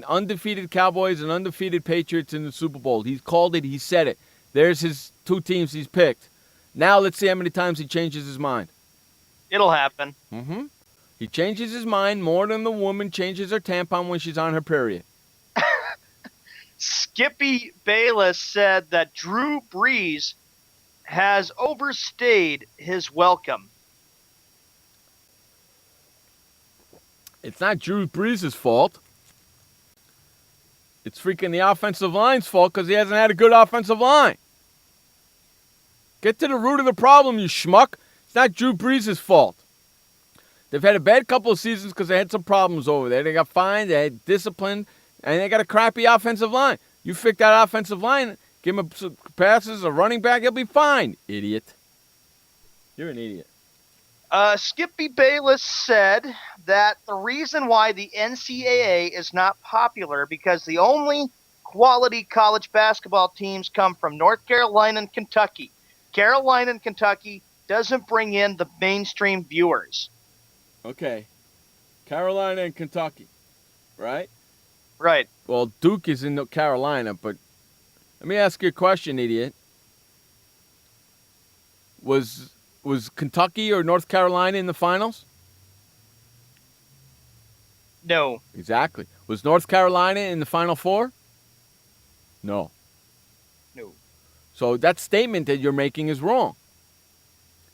Undefeated Cowboys and undefeated Patriots in the Super Bowl. He called it. He said it. There's his two teams he's picked. Now let's see how many times he changes his mind. It'll happen. Mm-hmm. He changes his mind more than the woman changes her tampon when she's on her period. Skippy Bayless said that Drew Brees has overstayed his welcome. It's not Drew Brees' fault. It's freaking the offensive line's fault because he hasn't had a good offensive line. Get to the root of the problem, you schmuck. It's not Drew Brees' fault. They've had a bad couple of seasons because they had some problems over there. They got fined, they had discipline, and they got a crappy offensive line. You fix that offensive line, give him some passes, a running back, he'll be fine, idiot. You're an idiot. Skippy Bayless said that the reason why the NCAA is not popular because the only quality college basketball teams come from North Carolina and Kentucky. Carolina and Kentucky doesn't bring in the mainstream viewers. Okay. Carolina and Kentucky, right? Right. Well, Duke is in Carolina, but let me ask you a question, idiot. Was Kentucky or North Carolina in the finals? No. Exactly. Was North Carolina in the Final Four? No. No. So that statement that you're making is wrong.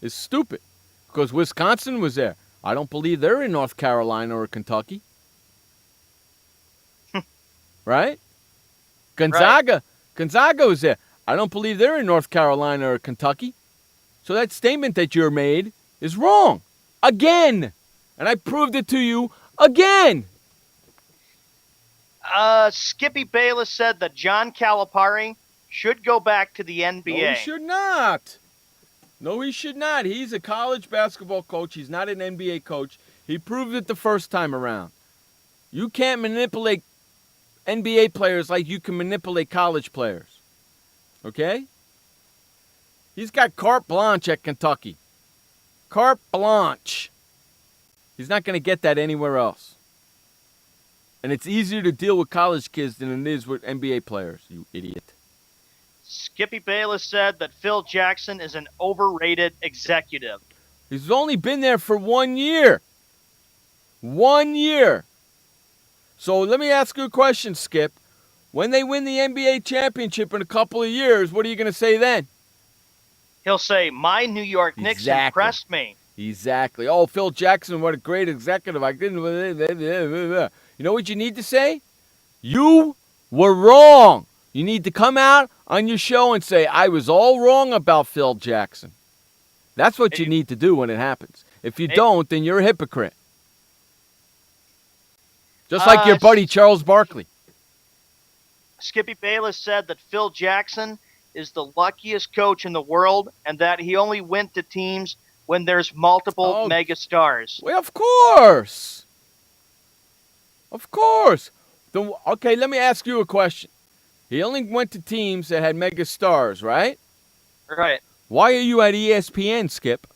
It's stupid. Because Wisconsin was there. I don't believe they're in North Carolina or Kentucky. Right? Gonzaga was there. I don't believe they're in North Carolina or Kentucky. So that statement that you're made is wrong. Again. And I proved it to you again. Skippy Bayless said that John Calipari should go back to the NBA. No, he should not. No, he should not. He's a college basketball coach. He's not an NBA coach. He proved it the first time around. You can't manipulate NBA players like you can manipulate college players. Okay? He's got carte blanche at Kentucky. Carte blanche. He's not going to get that anywhere else. And it's easier to deal with college kids than it is with NBA players, you idiot. Skippy Bayless said that Phil Jackson is an overrated executive. He's only been there for 1 year. 1 year. So let me ask you a question, Skip. When they win the NBA championship in a couple of years, what are you going to say then? He'll say, my New York Knicks impressed me. Exactly. Oh, Phil Jackson, what a great executive. I didn't. You know what you need to say? You were wrong. You need to come out on your show and say, I was all wrong about Phil Jackson. That's what you need to do when it happens. If you don't, then you're a hypocrite. Just like your buddy Charles Barkley. Skippy Bayless said that Phil Jackson is the luckiest coach in the world and that he only went to teams when there's multiple mega stars. Well, of course. Of course. Okay, let me ask you a question. He only went to teams that had mega stars, right? Right. Why are you at ESPN, Skip?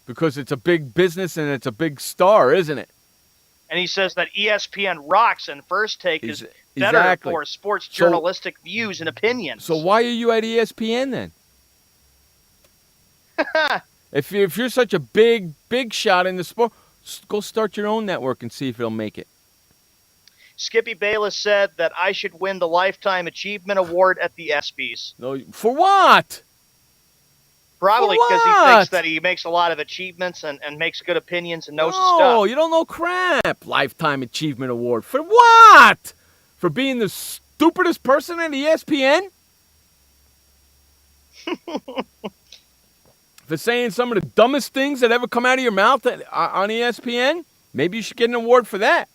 Because it's a big business and it's a big star, isn't it? And he says that ESPN rocks and First Take is better for sports journalistic views and opinions. So why are you at ESPN then? If you're such a big shot in the sport, go start your own network and see if it'll make it. Skippy Bayless said that I should win the Lifetime Achievement Award at the ESPYs. No, for what? Probably because he thinks that he makes a lot of achievements and makes good opinions and knows his stuff. No, you don't know crap. Lifetime Achievement Award. For what? For being the stupidest person at ESPN? For saying some of the dumbest things that ever come out of your mouth on ESPN? Maybe you should get an award for that.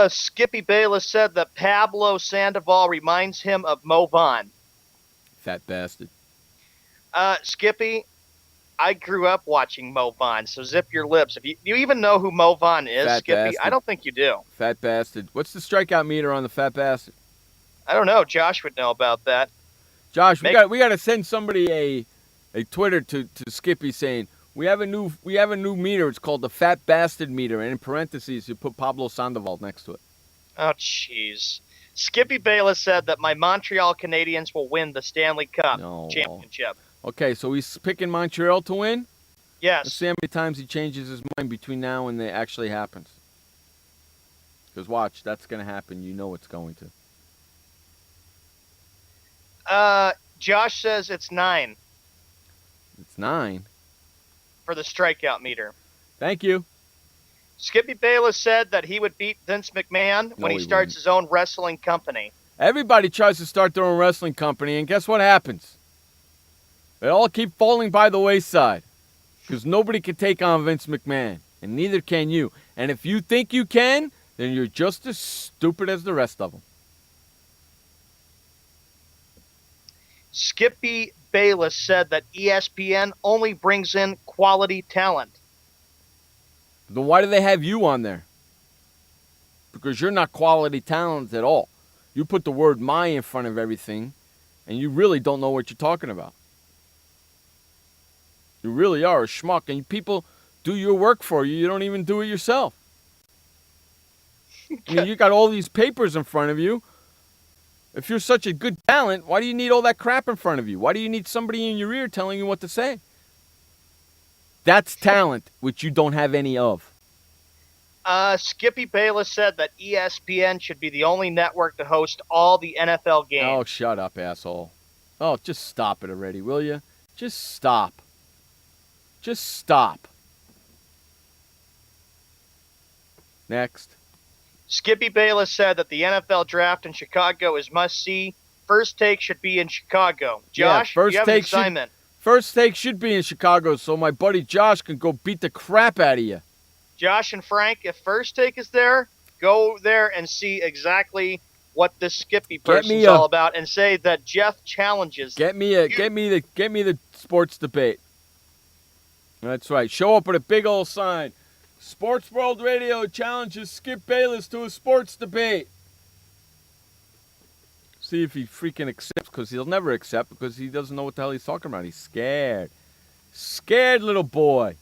Skippy Bayless said that Pablo Sandoval reminds him of Mo Vaughn. Fat bastard. Skippy, I grew up watching Mo Vaughn, so zip your lips. Do you even know who Mo Vaughn is, Fat Skippy? bastard. I don't think you do. Fat bastard. What's the strikeout meter on the fat bastard? I don't know. Josh would know about that. Josh, we got to send somebody a Twitter to Skippy saying we have a new meter. It's called the Fat Bastard meter, and in parentheses you put Pablo Sandoval next to it. Oh, jeez. Skippy Bayless said that my Montreal Canadiens will win the Stanley Cup championship. Okay, so he's picking Montreal to win? Yes. Let's see how many times he changes his mind between now and it actually happens. Because watch, that's going to happen. You know it's going to. Josh says it's 9. It's 9? For the strikeout meter. Thank you. Skippy Bayless said that he would beat Vince McMahon when he starts his own wrestling company. Everybody tries to start their own wrestling company, and guess what happens? They all keep falling by the wayside because nobody can take on Vince McMahon, and neither can you. And if you think you can, then you're just as stupid as the rest of them. Skippy Bayless said that ESPN only brings in quality talent. Then why do they have you on there? Because you're not quality talent at all. You put the word "my" in front of everything, and you really don't know what you're talking about. You really are a schmuck, and people do your work for you. You don't even do it yourself. I mean, you got all these papers in front of you. If you're such a good talent, why do you need all that crap in front of you? Why do you need somebody in your ear telling you what to say? That's talent, which you don't have any of. Skippy Bayless said that ESPN should be the only network to host all the NFL games. Oh, shut up, asshole. Oh, just stop it already, will you? Just stop. Just stop. Next. Skippy Bayless said that the NFL draft in Chicago is must-see. First Take should be in Chicago. Josh, yeah, you have an assignment. First Take should be in Chicago so my buddy Josh can go beat the crap out of you. Josh and Frank, if First Take is there, go there and see exactly what this Skippy person's all about, and say that Jeff challenges. Get me the sports debate. That's right. Show up with a big old sign. Sports World Radio challenges Skip Bayless to a sports debate. See if he freaking accepts, because he'll never accept because he doesn't know what the hell he's talking about. He's scared. Scared little boy.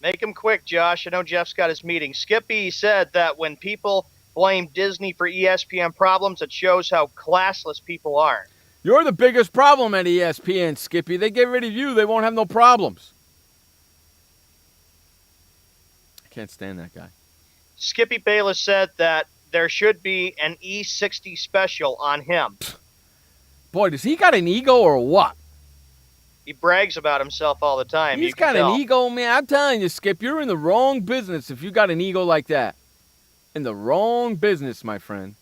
Make him quick, Josh. I know Jeff's got his meeting. Skippy said that when people blame Disney for ESPN problems, it shows how classless people are. You're the biggest problem at ESPN, Skippy. They get rid of you, they won't have no problems. I can't stand that guy. Skippy Bayless said that there should be an E60 special on him. Boy, does he got an ego or what? He brags about himself all the time. He's got an ego, man. I'm telling you, Skip, you're in the wrong business if you got an ego like that. In the wrong business, my friend.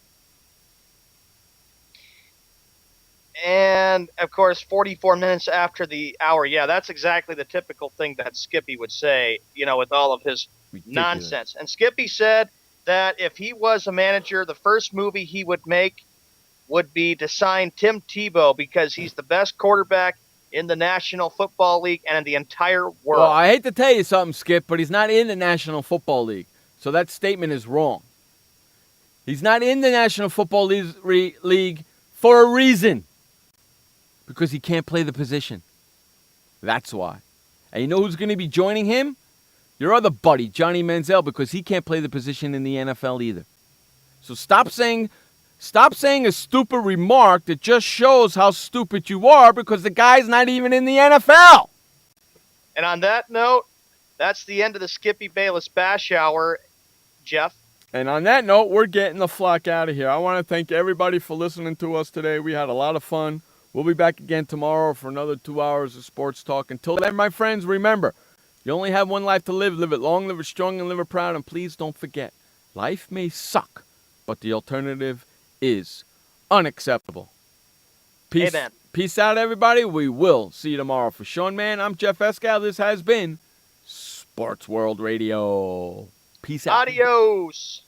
And, of course, 44 minutes after the hour. Yeah, that's exactly the typical thing that Skippy would say, with all of his nonsense. And Skippy said that if he was a manager, the first movie he would make would be to sign Tim Tebow because he's the best quarterback in the National Football League and in the entire world. Well, I hate to tell you something, Skip, but he's not in the National Football League. So that statement is wrong. He's not in the National Football League for a reason. Because he can't play the position. That's why. And you know who's going to be joining him? Your other buddy, Johnny Manziel, because he can't play the position in the NFL either. So stop saying a stupid remark that just shows how stupid you are because the guy's not even in the NFL. And on that note, that's the end of the Skippy Bayless Bash Hour, Jeff. And on that note, we're getting the flock out of here. I want to thank everybody for listening to us today. We had a lot of fun. We'll be back again tomorrow for another 2 hours of sports talk. Until then, my friends, remember, you only have one life to live. Live it long, live it strong, and live it proud. And please don't forget, life may suck, but the alternative is unacceptable. Peace. Amen. Peace out, everybody. We will see you tomorrow. For Sean Mann, I'm Jeff Escal. This has been Sports World Radio. Peace out. Adios.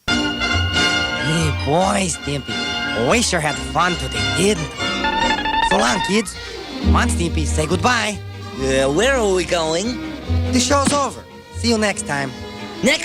Hey, boys, Stimpy. We sure had fun today, didn't we? So long, kids. Come on, Stimpy, say goodbye. Where are we going? The show's over. See you next time. Next